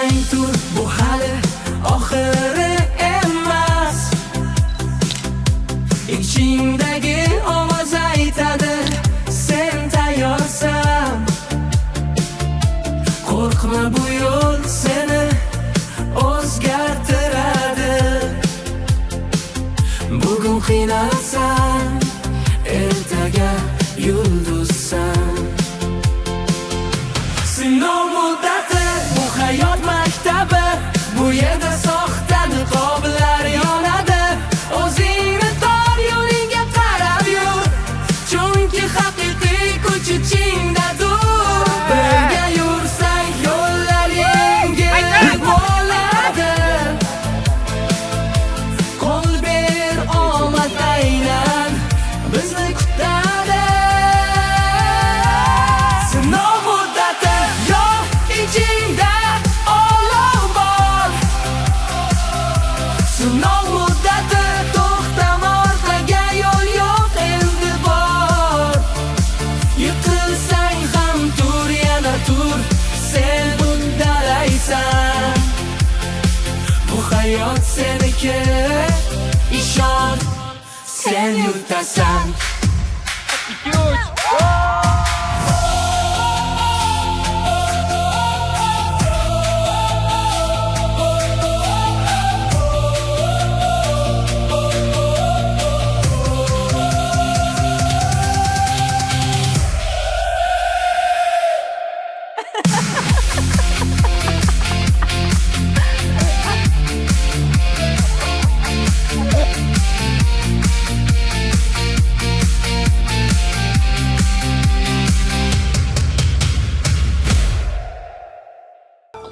Yursang tur, bu hali oxiri emas. Ichingdagi ovoz aytadi, sen tayyorsan. Qo'rqma, bu yo'l seni o'zgartiradi. Bugun qiynalsan, ertaga yulduzsan. Sinov muddati, bu hayot maktabi. Bu yerda soxta niqoblar yonadi. O'zingni tor yo'liga qarab yur, chunki haqiqiy kuch ichingdadir. Birga yursang yo'llar yengil bo'ladi. Qo'l ber, omad aynan bizni kutadi. Sinov muddati, yo'q ichingda olov bor. Sinov muddati, to'xtama, orqaga yo'l yo'q endi bor. Yiqilsang ham tur, yana tur, sen uddalaysan. Bu hayot seniki, ishon, sen yutasan.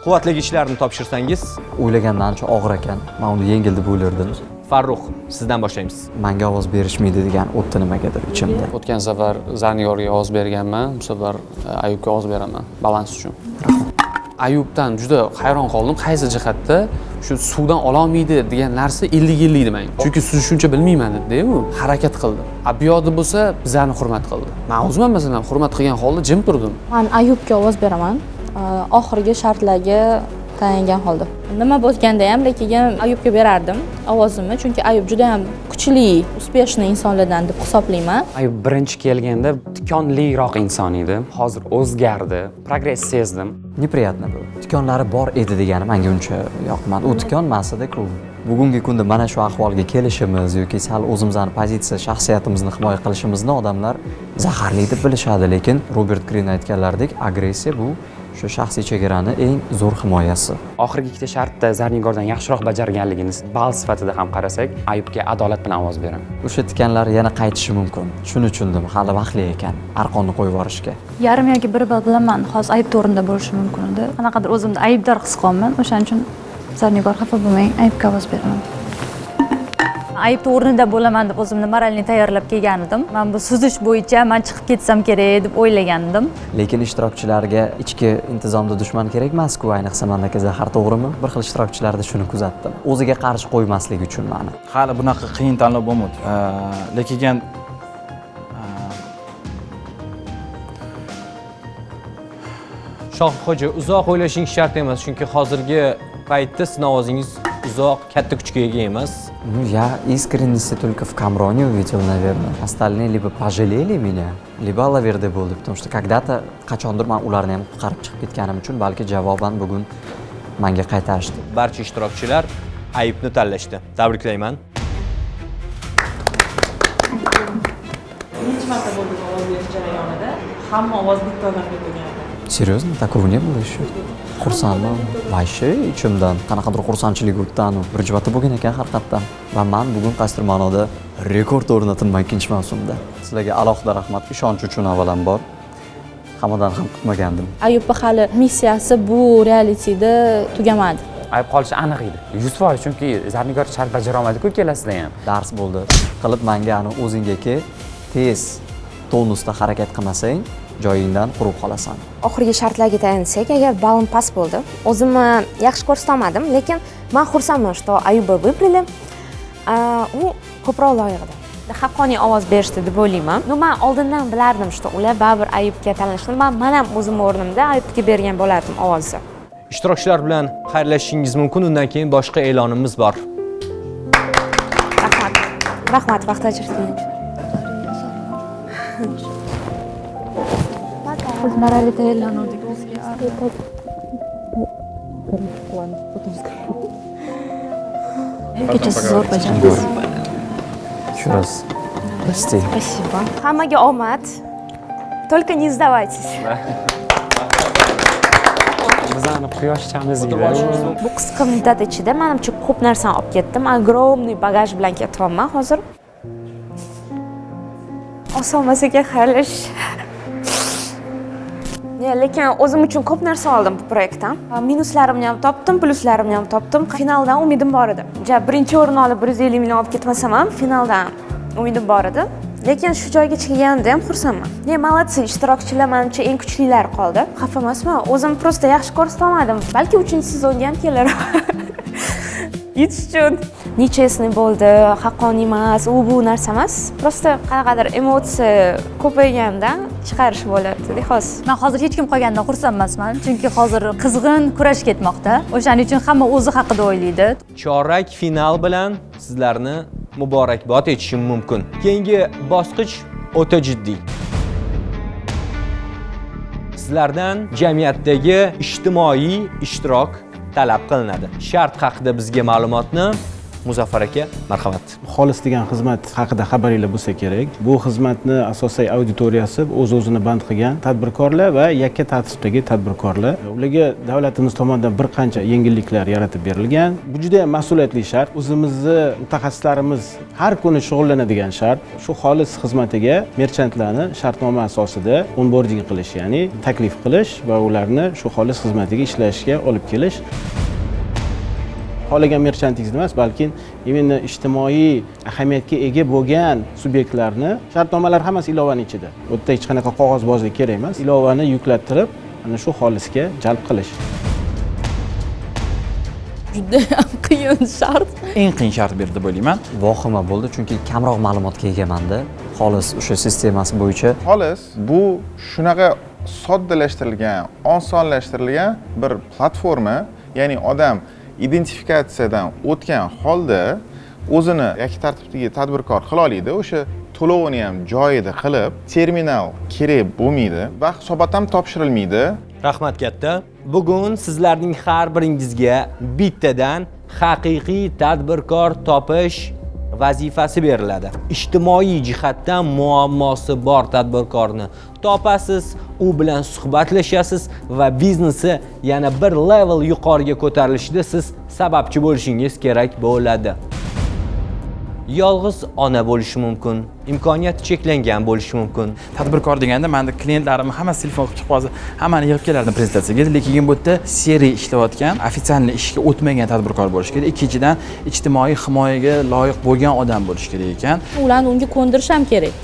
Quvvatli ishlarni topshirsangiz, O'ylagandan ancha og'ir ekan. Men uni yengil deb o'ylardim. Farruh, sizdan boshlaymiz. Menga ovoz berishmaydi degan o'tdi nimagadir ichimda. O'tgan safar Zarniyorga ovoz berganman, bu safar Ayubga ovoz beraman, balans uchun. Ayubdan juda hayron qoldim, qaysi jihatda shu suvdan ololmaydi degan narsa 50-50 edi menga. Chunki suzish shuncha bilmayman dedi-ku, harakat qildi. Bu yoqda bo'lsa, bizlarni hurmat qildi. Men o'zim masalan hurmat qilgan holda jim turdim. Men Ayubga ovoz beraman. Oxirgi shartlarga tayangan holda. Nima bo'lganda ham lekin Ayubga berardim ovozimni, chunki Ayub juda ham kuchli, uspeshniy insonlardan deb hisoblayman. Ayub birinchi kelganda tikonliroq inson edi. Hozir o'zgardi, progress sezdim. Неприятно bu. Tikonlari bor edi degani menga uncha yoqmadi. U tikon emas-ku. Bugungi kunda mana shu ahvolga kelishimiz yoki sal o'zimizning pozitsiya, shaxsiyatimizni himoya qilishimizni odamlar zaharli deb bilishadi, lekin Robert Greene aytganlaridek, agressiya bu shu shaxsiy chegarani eng zo'r himoyasi. Oxirgi ikkita shartda Zarnigordan yaxshiroq bajarganligini ball sifatida ham qarasak, Ayubga adolat bilan ovoz beraman. O'sha tikanlar yana qaytishi mumkin. Shuni tushundim, hali vaqtli ekan arqonni qo'yib yuborishga. Yarim yoki bir ball bilaman, hozir Ayub o'rnida bo'lishi mumkin edi. Qanaqadir o'zimni aybdor his qilaman, o'shaning uchun Zarnigor xafa bo'lmang, Ayubga ovoz beraman. Ayub o'rnida bo'laman deb o'zimni moralni tayyorlab kelgan edim. Men bu suzish bo'yicha men chiqib ketsam kerak deb o'ylagandim. Lekin ishtirokchilarga ichki intizomda dushman kerak emas-ku, ayniqsa mendagi zahar, to'g'rimi? Bir xil ishtirokchilarda shuni kuzatdim. O'ziga qarshi qo'ymasligi uchun meni. Hali bunaqa qiyin tanlov bo'lmadi. Lekin Shohixo'ja, uzoq o'ylashing shart emas, chunki hozirgi paytda sizning ovozingiz uzoq, katta kuchga ega emas. Ну, я искренности только в Камроне увидел, наверное. Остальные либо пожалели меня, lib olaverdi bo'ldi, потому что когда-то qachondir men ularni ham qutqarib chiqib ketganim uchun balki javoban bugun menga qaytarishdi. Barcha ishtirokchilar Ayubni tanlashdi. Tabriklayman. Necha marta bo'ldi ovoz berish jarayonida? Hamma ovoz bitta odamga bo'lgan. Серьезно? Такого не было еще? Xursandman. Voy, ichimdan qanaqadir xursandchilik o'tdi-anu. Birjivati bo'lgan ekan haqiqatdan. Va men bugun qaysidir ma'noda rekord o'rnatdim ikkinchi mavsumda. Sizlarga alohida rahmat, ishonch uchun avvalambor. Hammadan ham kutmagandim. Ayubning hali missiyasi bu realitida tugamadi. Ayub qolishi aniq edi. 100%, chunki Zarnigor shart bajara olmadi-ku kelasida ham. Dars bo'ldi. Qilib menga ani o'zingga tez tonusda harakat qilmasang, joyingdan qurib qolasan. Oxirgi shartlarga tayansak, agar ballim past bo'ldi, o'zimni yaxshi ko'rsata olmadim, lekin men xursandman, что Ayuba выбрали. U ko'proq loyiqda. Haqqoniy ovoz berishdi deb o'ylayman. Men oldindan bilardim, что ular baribir Ayubga tanlashdi. Men ham o'zim o'rnimda Ayubga bergan bo'lardim ovozni. ishtirokchilar bilan xayrlashishingiz mumkin. Undan keyin boshqa e'lonimiz bor. Rahmat vaqt ajratganingiz uchun. Biz marali tayyorlanuvdik bizga. Kechasi zo'r bajardingiz. Ko'rasiz. Прости. Спасибо. Hammaga omad. Только не сдавайтесь. Bizani quyoshchamizga Bu qisqa muddat ichida menimcha ko'p narsani olib ketdim. Огромный bagaj bilan ketyapman hozir. Oson emas ekan xayrlashish. Lekin o'zim uchun ko'p narsa oldim bu proyektdan. Minuslarimni ham topdim, pluslarimni ham topdim. Finaldan umidim bor edi. Birinchi o'rin olib 150 million olib ketmasam ham finaldan umidim bor edi. Lekin shu joygacha kelganimda ham xursandman. Молодцы, ishtirokchilar menimcha eng kuchlilar qoldi. Xafa emasman. O'zim prosta yaxshi ko'rsatolmadim. Balki 3-sezonga ham kelar. Yetish uchun nechasini bo'ldi, haqqoniy emas, u bu narsa emas. Prosta qanaqadir emotsiya ko'payganda chiqarish bo'ladi, xolos. Men hozir hech kim qolganidan xursand emasman, chunki hozir qizg'in kurash ketmoqda. O'shaning uchun hamma o'zi haqida o'ylaydi. Chorak final bilan sizlarni muborakbod etishim mumkin. Keyingi bosqich o'ta jiddiy. Sizlardan jamiyatdagi ijtimoiy ishtirok talab qilinadi. Shart haqida bizga ma'lumotni Muzaffar aka, marhamat. Xolis degan xizmat haqida xabaringiz bo'lsa kerak. Bu xizmatni asosiy auditoriyasi o'z-o'zini band qilgan tadbirkorlar va yakka tartibdagi tadbirkorlar. Ularga davlatimiz tomonidan bir qancha yengilliklar yaratib berilgan. Bu juda ham mas'uliyatli shart. O'zimizni mutaxassislarimiz har kuni shug'ullanadigan shart. Shu xolis xizmatiga merchantlarni shartnoma asosida onboarding qilish, ya'ni taklif qilish va ularni shu xolis xizmatiga ishlashga olib kelish. Xohlagan merchantingiz emas, balki именно ijtimoiy ahamiyatga ega bo'lgan subyektlarni shartnomalar hammasi ilovaning ichida. Bu yerda hech qanaqa qog'ozbozlik kerak emas. Ilovani yuklattirib, ana shu xolisga jalb qilish. Juda ham qiyin shart. Eng qiyin shart berdi deb o'ylayman. Vahima bo'ldi, chunki kamroq ma'lumotga egamanda. Xolis o'sha sistemasi bo'yicha. Xolis bu shunaqa soddalashtirilgan, osonlashtirilgan bir platforma, ya'ni odam identifikatsiyadan o'tgan holda o'zini yakka tartibdagi tadbirkor qila oladi. O'sha to'lovini ham joyida qilib, terminal kerak bo'lmaydi va hisobot ham topshirilmaydi. Rahmat katta. Bugun sizlarning har biringizga bittadan haqiqiy tadbirkor topish vazifasi beriladi. Ijtimoiy jihatdan muammosi bor tadbirkorni topasiz, u bilan suhbatlashasiz va biznesi yana bir level yuqoriga ko'tarilishida siz sababchi bo'lishingiz kerak bo'ladi. Yolg'iz ona bo'lishi mumkin, imkoniyati cheklangan bo'lishi mumkin. Tadbirkor deganda menda klientlarim hammasi telefon qilib chiqib hozir hammani yig'ib kelardim prezentatsiyaga. Lekin bu yerda seriya ishlayotgan, ofitsialniy ishga o'tmagan tadbirkor bo'lish kerak. Ikkinchidan ijtimoiy himoyaga loyiq bo'lgan odam bo'lish kerak ekan. Ularni unga ko'ndirish ham kerak.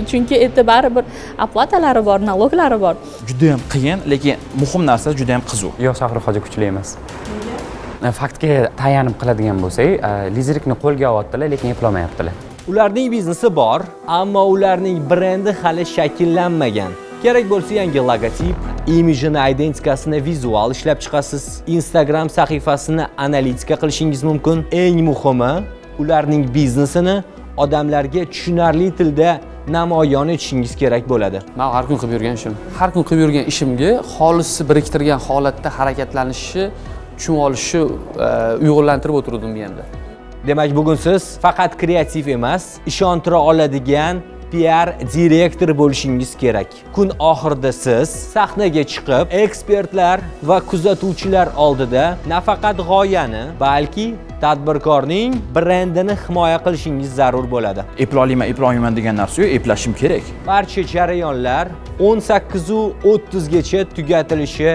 Chunki e'tibari bir opłatalari bor, naloglari bor. Juda ham qiyin, lekin muhim narsa juda ham qiziq. Yo'q, Shahru hoji kuchli emas. Faktga tayanib qiladigan bo'lsak, lizerikni qo'lga olyaptilar, lekin eplolmayaptilar. Ularning biznesi bor, ammo ularning brendi hali shakllanmagan. Kerak bo'lsa yangi logotip, imijini, identikasini vizual ishlab chiqasiz. Instagram sahifasini analitika qilishingiz mumkin. Eng muhimi, ularning biznesini odamlarga tushunarli tilda namoyon etishingiz kerak bo'ladi. Men har kun qilib yurgan ishim. Har kun qilib yurgan ishimga xolisni biriktirgan holatda harakatlanishi, tushunib olishi uyg'unlantirib o'tirdim bu yerda. Demak, bugun siz faqat kreativ emas, ishontira oladigan PR direktor bo'lishingiz kerak. Kun oxirida siz sahnaga chiqib, ekspertlar va kuzatuvchilar oldida nafaqat g'oyani, balki tadbirkorning brendini himoya qilishingiz zarur bo'ladi. Eplolmayman degan narsa yo'q, eplashim kerak. Barcha jarayonlar 18:30 gacha tugatilishi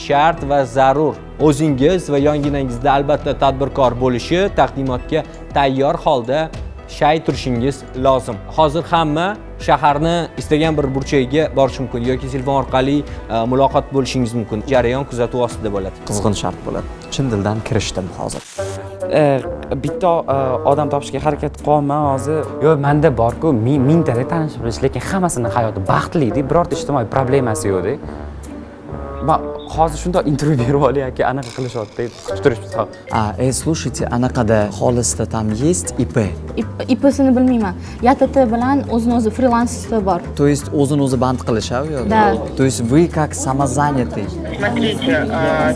shart va zarur. O'zingiz va yonginangizda albatta tadbirkor bo'lishi, taqdimotga tayyor holda shay turishingiz lozim. Hozir hamma shaharni istagan bir burchagiga borish mumkin yoki telefon orqali muloqot bo'lishingiz mumkin. Jarayon kuzatuv ostida bo'ladi. Qizg'in shart bo'ladi. Chin dildan kirishdim hozir. Bitta odam topishga harakat qilyapman hozir. Yo'q, menda bor-ku, mingtada tanishib bilish, lekin hammasini hayoti baxtli-da, birorta ijtimoiy problemasi yo'q-da. hozir shundoq intervyu berib olyapti, anaqa qilishyapti, kutib turibmiz. Слушайте, anaqada xolisda там есть IP. IPsini bilmayman. YTT bilan o'zini-o'zi frilanserство bor. То есть o'zini o'zi band qilish yo? Да. То есть вы как самозанятый. Смотрите,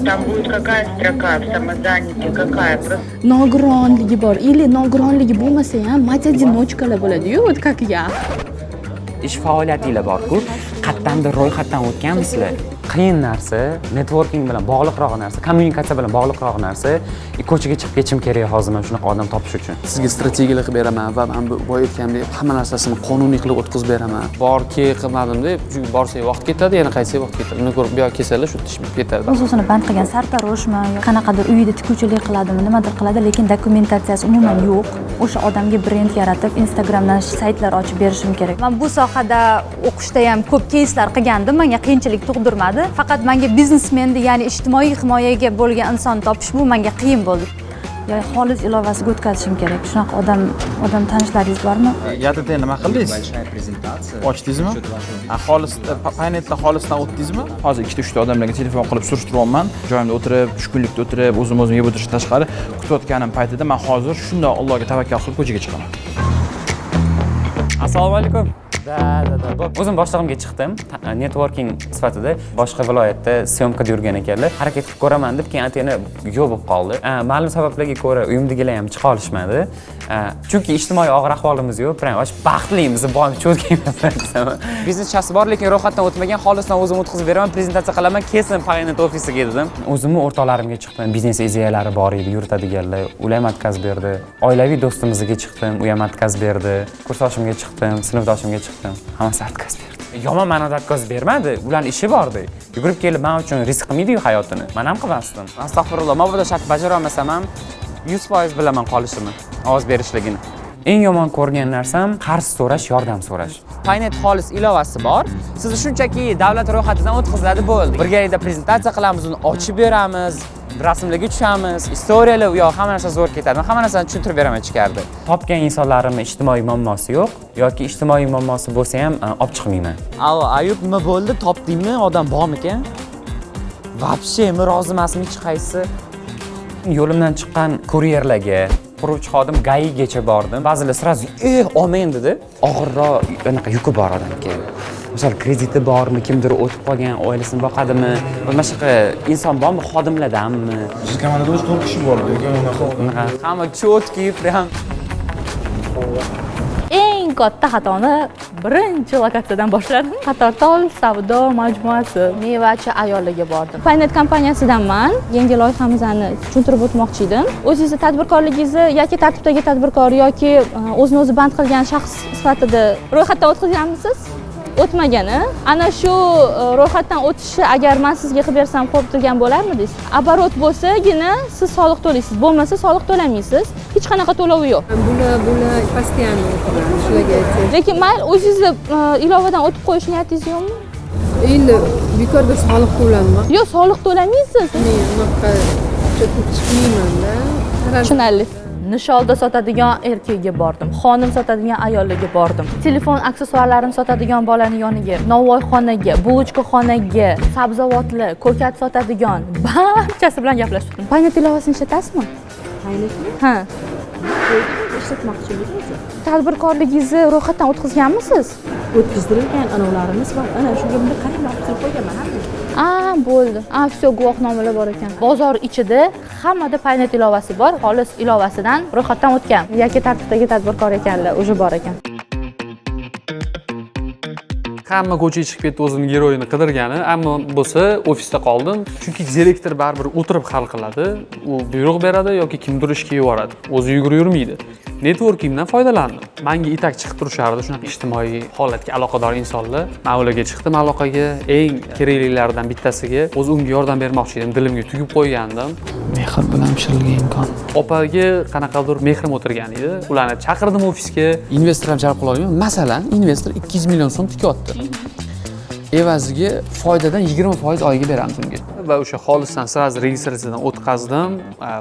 там будет какая строка в самозанятии, какая? Nogironligi bor. Или nogironligi bo'lmasa ham mать-одиночкаlar bo'ladi-yu, вот как я. Ish faoliyatinglar bor-ku, qayerdandir ro'yxatdan o'tganmisizlar? Qiyin narsa, networking bilan bog'liqroq narsa, kommunikatsiya bilan bog'liqroq narsa. Ko'chaga chiqib ketishim kerak hozir mana shunaqa odam topish uchun. Sizga strategiyalar qilib beraman va men boya aytgandek hamma narsasini qonuniy qilib o'tkazib beraman. Borki qilmadim deb, chunki borsak vaqt ketadi, yana qaytsak vaqt ketadi. Uni ko'rib bu yoqqa kelsalar shu tishib ketadi. O'z-o'zini band qilgan sartaroshmi, qanaqadir uyida tikuvchilik qiladimi, nimadir qiladi, lekin dokumentatsiyasi umuman yo'q. O'sha odamga brend yaratib, Instagramdan saytlar ochib berishim kerak. Men bu sohada o'qishda ham ko'p keyslar qilgandim, menga qiyinchilik tug'dirmadi. Faqat menga biznesmenni, ya'ni ijtimoiy himoyaga bo'lgan inson topish bu menga qiyin bo'ldi. Ya xolis ilovasiga o'tkazishim kerak. Shunaqa odam tanishlaringiz bormi? YTT nima qildingiz? Ochdingizmi? Xolis Paynetda xolisdan o'tdingizmi? Hozir ikkita uchta odamlarga telefon qilib surishtiryapman. Joyimda o'tirib, tushkunlikda o'tirib, o'zim yeb o'tirishdan tashqari kutayotganim paytida men hozir shundoq Allohga tavakkal qilib ko'chaga chiqaman. Assalomu alaykum. O'zim boshlig'imga chiqdim, networking sifatida boshqa viloyatda syomkada yurgan ekanlar. Harakat qilib ko'raman deb, keyin atena yo'q bo'lib qoldi. Ma'lum sabablarga ko'ra uyimdagilar ham chiqa olishmadi. Chunki ijtimoiy og'ir ahvolimiz yo'q, prям baxtlimiz, cho'tkaymiz. Biznes-chasi bor, lekin ro'yxatdan o'tmagan, xolisdan o'zim o'tkazib beraman, prezentatsiya qilaman, kelsin Paynet ofisiga dedim. O'zimni o'rtoqlarimga chiqdim, biznes ideyalari bor edi, yuritadiganlar. Ular ham o'tkazib berdi. Oilaviy do'stimizga chiqdim, u ham o'tkazib berdi. Kursdoshimga chiqdim, sinfdoshimga chiqdim. Hammasi o'tkazib berdi. Yomon ma'noda o'tkazib bermadi, ularning ishi bor-da. Yugurib kelib men uchun risk qilmaydi-yu hayotini. Men ham qilmasdim. Astag'firulloh, mabodo shart bajara olmasam ham 100% bilaman qolishimni, ovoz berishligini. Eng yomon ko'rgan narsam qarz so'rash, yordam so'rash. Paynet xolis ilovasi bor. Sizni shunchaki davlat ro'yxatidan o'tkaziladi bo'ldi. Birgalikda prezentatsiya qilamiz, uni ochib beramiz, rasmlarga tushamiz, istoriyalar u yoq hamma narsa zo'r ketadi. Men hamma narsani tushuntirib beraman ichkarida. Topgan insonlarimni ijtimoiy muammosi yo'q yoki ijtimoiy muammosi bo'lsa ham olib chiqmayman. Allo, Ayub, nima bo'ldi? Topdingmi? Odam bormikan? Вообще, men rozi emasman hech qaysi. Yo'limdan chiqqan kuryerlarga, quruvchi xodim Gaigacha bordim. Ba'zilar sразу olmayin dedi. Og'irroq anaqa yuki bor odamga. Misol krediti bormi, kimdir o'tib qolgan, oilasini boqadimi, mana shunaqa inson bormi, xodimlardanmi? Siz komandada o'zi 4 kishi bor ekan, hamma cho'tki, prям. Eng katta xatoni birinchi lokatsiyadan boshladim. Qatortol savdo majmuasi mevachi ayollarga bordim. Paynet kompaniyasidanman. Yangi loyihamizni tushuntirib o'tmoqchi edim. O'zingizni tadbirkorligingizni yoki tartibdagi tadbirkor yoki o'zini o'zi band qilgan shaxs sifatida ro'yxatdan o'tkazganmisiz? O'tmagani, ana shu ro'yxatdan o'tishi agar men sizga qilib bersam qo'yib turgan bo'larmidingiz? Оборот bo'lsagina siz soliq to'laysiz, bo'lmasa soliq to'lamaysiz. Hech qanaqa to'lovi yo'q. Bular постоянно o'tadi, shularga aytsangiz. Lekin mayli, o'zingizni ilovadan o'tib qo'yish niyatingiz yo'qmi? Endi bekorga soliq to'lanma. Yo'q, soliq to'lamaysiz. Men unaqa chiqmayman-da. Tushunarli. Nisholda sotadigan erkakga bordim, xonim sotadigan ayollarga bordim, telefon aksessuarlarini sotadigan bolaning yoniga, novvoyxonaga, bulochkaxonaga, sabzavotlar, ko'kat sotadigan barchasi bilan gaplashdim. Paynet ilovasini ishlatasizmi? Paynetmi? Ha. Ishlatmoqchimisiz? Tadbirkorligingizni ro'yxatdan o'tkazganmisiz? O'tkazdirilgan anavlarimiz bor. Ana shu yerda qarang, olib qo'yganman. Bo'ldi. Все, guvohnomalar bor ekan. Bozor ichida hammada Paynet ilovasi bor. Xolis ilovasidan ro'yxatdan o'tgan. Yoki tartibdagi tadbirkor ekanlar, o'zi bor ekan. Hamma ko'chaga chiqib ketdi o'zini giroyini qidirgani, ammo bo'lsa ofisda qoldim. Chunki direktor baribir o'tirib hal qiladi. U buyruq beradi yoki kimdir ishga yuboradi. O'zi yurmaydi. Networkingdan foydalandim. Menga itak chiqib turishardi shunaqa ijtimoiy holatga aloqador insonlar. Men ularga chiqdim aloqaga, eng keraklilardan bittasiga o'zi unga yordam bermoqchi edim, dilimga tugib qo'ygandim. Mehr bilan pishirilgan imkon. Opaga qanaqadir mehrim o'tirgan edi. Ularni chaqirdim ofisga, investor ham jalb qila oldim. Masalan, investor 200 million so'm tikyapti. Evaziga foydadan 20% oyiga beramiz unga. va o'sha xolisdan sразу registratsiyadan o'tkazdim.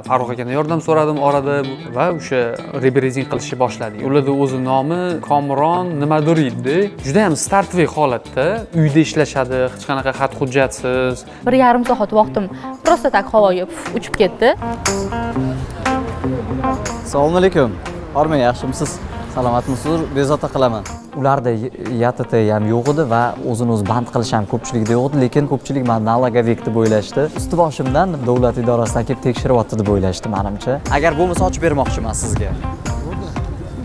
Farruh akadan yordam so'radim orada va o'sha rebrending qilishni boshladik. Ularda o'zi nomi Komron nimadir edi. Juda ham startviy holatda uyda ishlashadi, hech qanaqa xat hujjatsiz. 1,5 soat vaqtim просто tak havoga uchib ketdi. Assalomu alaykum. Hormang, yaxshimisiz? Salomatmisiz? Bezovta qilaman. Ularda YTT ham yo'q edi va o'zini-o'zi band qilish ham ko'pchilikda yo'q edi, lekin ko'pchilik meni налоговик deb o'ylashdi. Usti boshimdan davlat idorasidan kelib tekshiryapti deb o'ylashdi menimcha. Agar bo'lmasa ochib bermoqchiman sizga.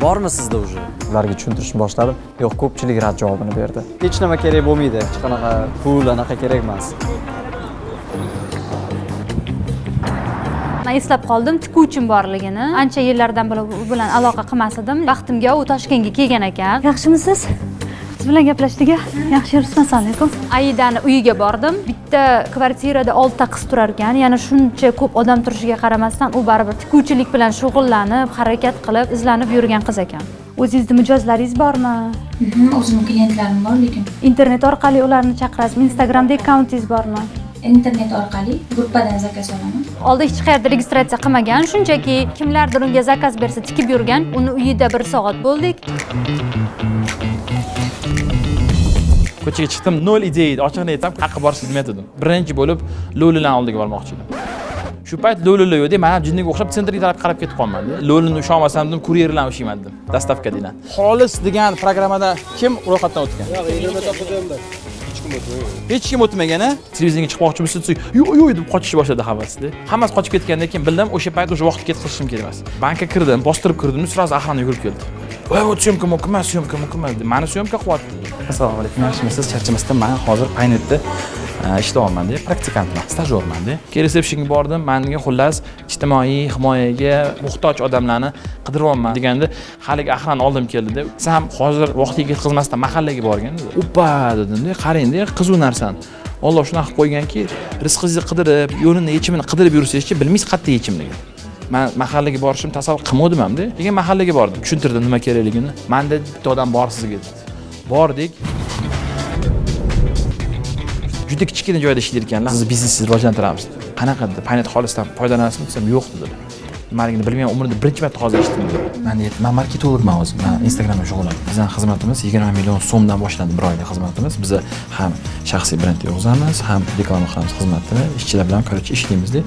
Bormi sizda уже? Ularga tushuntirishni boshladim. Yo'q, ko'pchilik rad javobini berdi. Hech nima kerak bo'lmaydi. Hech qanaqa pul anaqa kerak emas. Men eslab qoldim tikuvchim borligini. Ancha yillardan beri u bilan aloqa qilmas edim. Vaqtimga u Toshkentga kelgan ekan. Yaxshimisiz? Siz bilan gaplashdik-a? Yaxshi yuribsiz, assalomu alaykum. Aidani uyiga bordim. Bitta kvartirada 6 ta qiz turar ekan. Yana shuncha ko'p odam turishiga qaramasdan u baribir tikuvchilik bilan shug'ullanib, harakat qilib, izlanib yurgan qiz ekan. O'zingizda mijozlaringiz bormi? O'zimning klientlarim bor, lekin Internet orqali ularni chaqirasizmi? Instagramda akkauntingiz bormi? internet orqali gruppadan zakaz olaman. Oldin hech qayerda registratsiya qilmagan, shunchaki kimlardir unga zakaz bersa tikib yurgan. Uni uyida 1 soat bo'ldik. Ko'chaga chiqdim, 0 ideya edi. Ochiqni aytsam, haqqa borishni bilmaydim. Birinchi bo'lib Lo'lilan oldiga bormoqchi edim. Shu payt Lo'lila yo'q edi, men ham jinniga o'xshab sentrga taraf qarab ketib qolmadim. Lo'lini usha olmasam dedim, kuryer bilan ishlayman dedim. Dastavka degan. Xolis degan programmada kim ro'yxatdan o'tgan? Yo'q, internet o'qiganda. Hech kim o'tmagan-a? Televizorga chiqmoqchimisiz? Yo'q deb qochishni boshladi havasda. Hammasi qochib ketgandan keyin bildim, o'sha payt o'sha vaqtga ketishim kerak emas. Bankka kirdim, bostirib kirdim, sразу охрана yugurib keldi. Voy, bu syomka mumkin, syomka deb. Meni syomka qilyapti. Assalomu alaykum, yaxshimisiz? Charchamasdan men hozir Paynetda ishlayapman-da, praktikantman, stajyorman-da. Resepsiyonga bordim, menga xullas ijtimoiy himoyaga muhtoj odamlarni qidiryapman deganda, haligi охрана oldim keldi-da. Siz ham hozir vaqtiga ketkazmasdan mahallaga borgan. Oppa dedim-da, qarang-da, qiz u narsani. Alloh shunaqa qilib qo'yganki, rizqingizni qidirib, yo'lini yechimini qidirib yursangizchi, bilmaysiz qayerda yechim degan. Men mahallaga borishim tasavvur qilmadim ham-da. Lekin mahallaga bordim, tushuntirdim nima kerakligini. Menda bitta odam bor sizga dedi. Bordik. Juda kichkina joyda ishlaydi ekanlar. Siz biznesingizni rivojlantiramiz. Qanaqa dedi? Paynet xolisdan foydalanasizmi desam, yo'q dedi. Nimaligini bilmayman, umrimda birinchi marta hozir eshitdim. Men marketologman o'zim. Men Instagramda shug'ullanaman. Bizning xizmatimiz 20 million so'mdan boshlandi bir oylik xizmatimiz. Biz ham shaxsiy brend yozamiz, ham reklama qilamiz xizmatni. Ishchilar bilan korotchi ishlaymiz-da.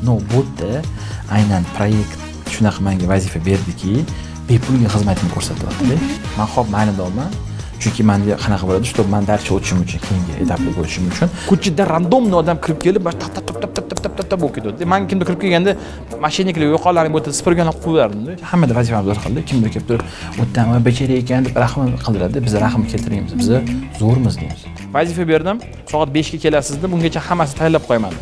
No bo'tda aynan proyekt shunaqa menga vazifa berdiki, bepulga xizmatni ko'rsatyapti. Men xo'p, mayli deyman. Chunki menda qanaqa bo'ladi, чтобы men darsga o'tishim uchun, keyingi etapga o'tishim uchun ko'chada randomni odam kirib kelib, tap bo'lib ketadi. Men kimdir kirib kelganda mashinniklar yo'qollarni o'tib sipirganlar qo'yardim-da. Hammada vazifamiz bir xilda. Kimdir kelib turib, "O'tdan va bechara ekan" deb rahm qildiradi. Biz rahm keltiramiz. Biz zo'rmiz deymiz. Vazifa berdim. Soat 5 ga kelasiz deb, bungacha hammasi tayyorlab qo'yman.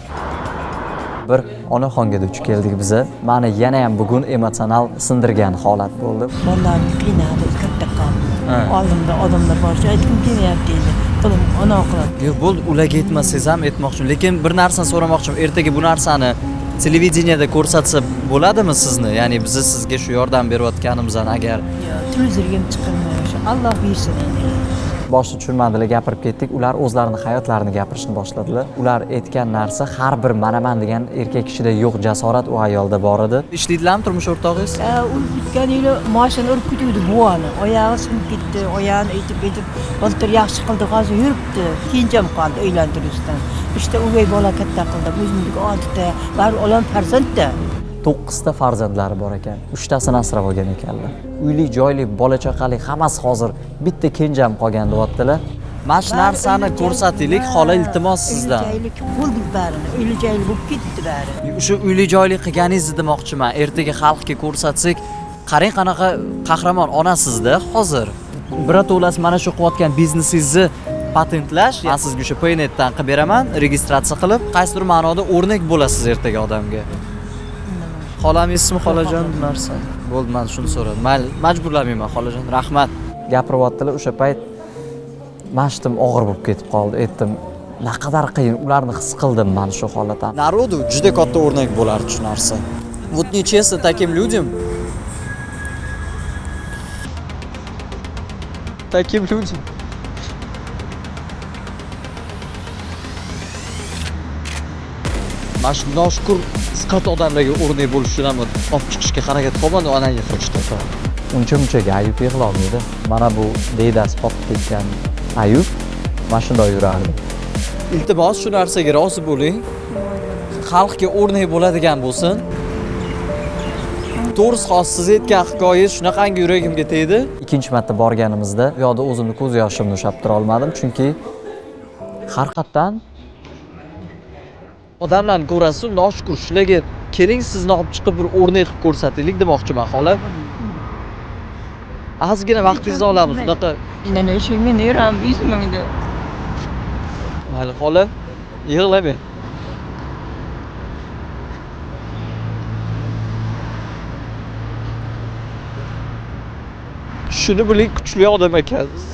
Bir onaxonga duch keldik biza. Meni yana ham bugun emotsional sindirgan holat bo'ldi. Bolalarni qiynadi, katta qoldi. Oldimda odamlar bor, aytkim kelyapti dedi. Qo'lim ona qiladi. Yo'q, bo'ldi, ularga aytmasangiz ham aytmoqchiman, lekin bir narsani so'ramoqchiman. Ertaga bu narsani televideniyada ko'rsatsa bo'ladimi sizni? Ya'ni biz sizga shu yordam berayotganimizdan agar Televizorga chiqilmaydi. Alloh bersin. boshida tushunmadilar, gapirib ketdik. Ular o'zlarining hayotlarini gapirishni boshladilar. Ular aytgan narsa har bir manaman degan erkak kishida yo'q jasorat u ayolda bor edi. Ishlaydilarmi turmush o'rtog'ingiz? O'tgan yili mashina urib ketdi buvani. Oyog'i sinib ketdi, oyog'ini aytib bultur yaxshi qildi, hozir yuribdi. Keyincham qoldi uylantirishdan. İşte o'gay bola katta qildi. O'zimizga 6 ta, bari o'lan farzandda. 9 ta farzandlari bor ekan. 3 tasini asrab olgan ekanlar. Uyli, joyli, bola chaqali hammasi hozir bitta kenjam qolgan deyaptilar. Mana shu narsani ko'rsataylik, xola iltimos sizdan. Uyli-joylik bo'ldi barini, uyli-joylik bo'lib ketdi bari. O'sha uyli-joylik qilganingizni demoqchiman. Ertaga xalqqa ko'rsatsak, qarang qanaqa qahramon onasizda hozir. Birato'lasi mana shu qilayotgan biznesingizni patentlash, men sizga o'sha Paynetdan qilib beraman, registratsiya qilib, qaysidir ma'noda o'rnak bo'lasiz ertaga odamga. Xolam ismi xolajon narsa. Bo'ldi, men shuni so'radim. Mayli, majburlamayman xolajon, rahmat. Gapiryaptilar o'sha payt mashtim og'ir bo'lib ketib qoldi. Aytdim, naqadar qiyin, ularni his qildim men shu holatdan. Narodu juda katta o'rnak bo'lardi shu narsa. Вот нечестно таким людям. Таким людям. mana shu noshukur siqat odamlarga o'rnak bo'lish uchun ham olib chiqishga harakat qilaman, onang yiqilishdi. Uncha-munchaga Ayub yig'lolmaydi. Mana bu deydasi qolib ketgan Ayub mana shunday yurardi. Iltimos shu narsaga rozi bo'ling. Xalqga o'rnak bo'ladigan bo'lsin. To'g'risi hozir siz aytgan hikoyangiz shunaqangi yuragimga tegdi. Ikkinchi marta borganimizda bu yoqda o'zimni ko'z yoshimni ushlab tura olmadim, chunki haqiqatdan odamlarni ko'rasiz, noshukur shularga keling sizni olib chiqib bir o'rnak qilib ko'rsataylik demoqchiman xola. Ozgina vaqtingizni olamiz. Bunaqa Meni ishimni neram bizmangda. mayli xola, yig'lamang. Shuni biling, kuchli odam ekansiz.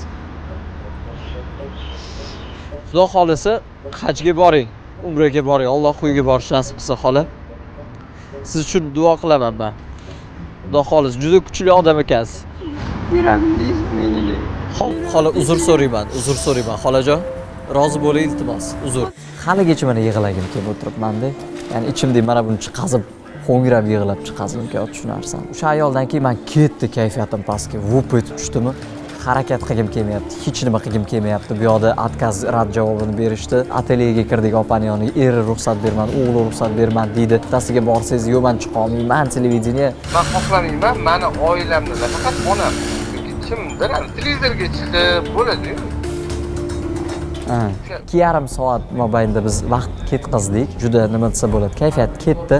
Xudo xolasa hajga boring, umraga boring, Alloh uyiga borish nasib qilsa xola. Siz uchun duo qilaman men. Xudo xolasa juda kuchli odam ekansiz. Xola uzr so'rayman, xolajon. Rozi bo'ling iltimos, uzr. Haligacha mana yig'lagim kelib o'tiribman-da. Ya'ni ichimda mana buni chiqazib, ho'ngrab yig'lab chiqazim kelyapti shu narsani. O'sha ayoldan keyin men ketdi kayfiyatim pastga, vup etib tushdimi? Harakat qilgim kelmayapti, hech nima qilgim kelmayapti. Bu yoqda отказ rad javobini berishdi. Atelyega kirdik opani yoniga, eri ruxsat bermadi, o'g'li ruxsat bermadi deydi. Bittasiga borsangiz, "Yo'q, men chiqa olmayman, televideniya." Men xohlamayman, meni oilamda faqat onam. Kimdir televizorga chiqib bo'ladi. 2,5 soat mobaynida biz vaqt ketkazdik. Juda nima desa bo'ladi, kayfiyat ketdi.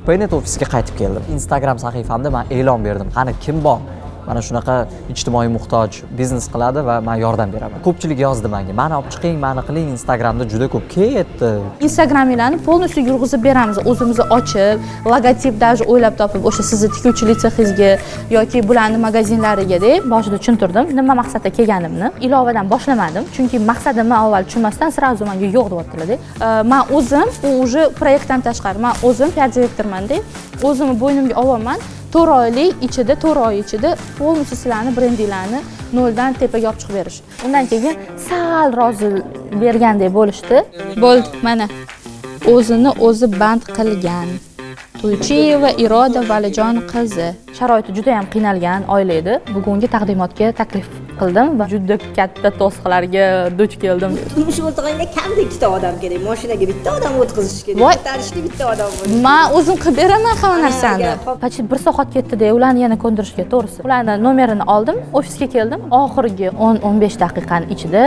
Paynet ofisga qaytib keldim. Instagram sahifamda men e'lon berdim. Qani kim bor? Mana shunaqa ijtimoiy muhtoj biznes qiladi va men yordam beraman. Ko'pchilik yozdi menga. Meni olib chiqing, meni qiling. Instagramda juda ko'p ketdi. Instagraminglarni polностью yurg'izib beramiz. O'zimizni ochib, logotip даже o'ylab topib, o'sha sizni tikuvchilik sexingizga yoki bularning magazinlariga deb boshida tushuntirdim. Nima maqsadda kelganimni. Ilovadan boshlamadim, chunki maqsadimni avval tushunmasdan sразу menga yo'q deyaptilar-da. Men o'zim уже proyektdan tashqari, men o'zim PR direktorman-da. O'zimni bo'ynimga olaman. 4 oylik ichida, 4 oy ichida polностью sizlarni brendinglarni noldan tepaga olib chiqib berish. Undan keyin sal rozi bergandek bo'lishdi. Bo'ldi, mana o'zini o'zi band qilgan. To'ychiyeva Iroda Valijon qizi. Sharoiti juda ham qiynalgan oila edi. Bugungi taqdimotga taklif qildim va juda katta to'siqlarga duch keldim. Turmush o'rtog'ingga kamda ikkita odam kerak. Mashinaga bitta odam o'tqizish kerak. Ko'tarishga bitta odam bo'lishi. Men o'zim qilib beraman hamma narsani. Почти 1 soat ketdi-da, ularni yana ko'ndirishga, to'g'risi. Ularning nomerini oldim, ofisga keldim. Oxirgi 10-15 daqiqani ichida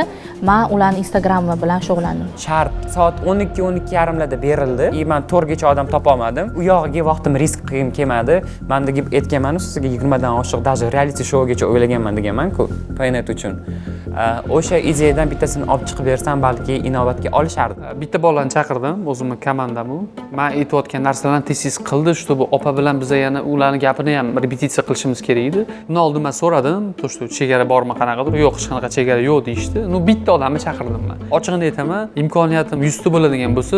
men ularning Instagrami bilan shug'ullandim. Shart soat 12-12:30larda berildi. Men 4 gacha odam topa olmadim. U yog'iga vaqtim risk qilgim kelmadi. Men deb aytganman, sizga 20 dan oshiq даже reality showgacha o'ylaganman deganman-ku. Paynet uchun. O'sha ideyadan bittasini olib chiqib bersam, balki inobatga olishardi. Bitta bolani chaqirdim, o'zimni komandam u. Men aytayotgan narsalarni tez qildi, shu bu opa bilan biz yana ularni gapini ham repetitsiya qilishimiz kerak edi. Undan oldin men so'radim, to'shtu chegara bormi qanaqadir? Yo'q, hech qanaqa chegara yo'q deyishdi. Bitta odamni chaqirdim men. Ochig'ini aytaman, imkoniyatim 100 ta bo'ladigan bo'lsa,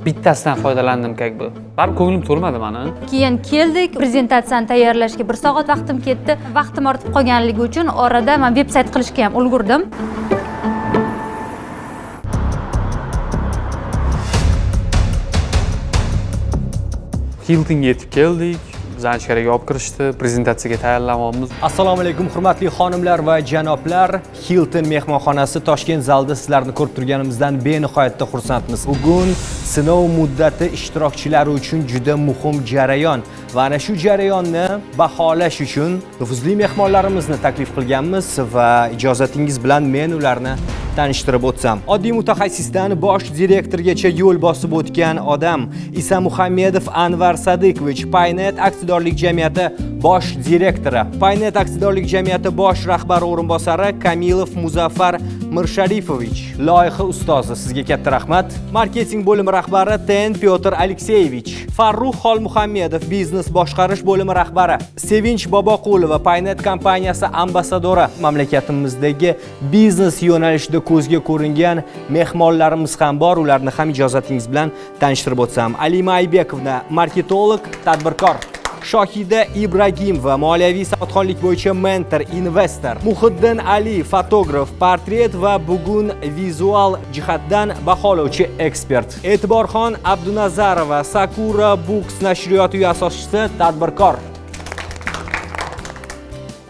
bittasidan foydalandim как бы. Baribir ko'nglim to'lmadi meni. Keyin keldik, prezentatsiyani tayyorlashga 1 soat vaqtim ketdi. Vaqtim ortib qolganligi uchun orada men veb-sayt qilishga ham ulgurdim. Hiltonga yetib keldik. Bizani ichkariga olib kirishdi, prezentatsiyaga tayyorlanamiz. Assalomu alaykum hurmatli xonimlar va janoblar. Hilton mehmonxonasi Toshkent zalida sizlarni ko'rib turganimizdan benihoyatda xursandmiz. Bugun sinov muddati ishtirokchilari uchun juda muhim jarayon va ana shu jarayonni baholash uchun nufuzli mehmonlarimizni taklif qilganmiz va ijozatingiz bilan men ularni tanishtirib o'tsam. Oddiy mutaxassisdan bosh direktorgacha yo'l bosib o'tgan odam Isa Muhammedov Anvar Sadiqovich, Paynet aksiyadorlik jamiyati bosh direktori, Paynet aksiyadorlik jamiyati bosh rahbari o'rinbosari Kamilov Muzaffar Mirsharifovich, loyiha ustozi, sizga katta rahmat. Marketing bo'limi rahbari Ten Pyotr Alekseyevich, Farruh Xolmuhammedov, biznes boshqarish bo'limi rahbari, Sevinch Boboqulova, Paynet kompaniyasi ambasadori, mamlakatimizdagi biznes yo'nalishida ko'zga ko'ringan mehmonlarimiz ham bor. Ularni ham ijozatingiz bilan tanishtirib o'tsam. Alima Aybekovna, marketolog, tadbirkor. Shohida Ibragimova, moliyaviy savodxonlik bo'yicha mentor, investor. Muhiddin Ali, fotograf, portret va bugun vizual jihatdan baholovchi ekspert. E'tiborxon Abdunazarova, Sakura Books nashriyoti asoschisi, tadbirkor.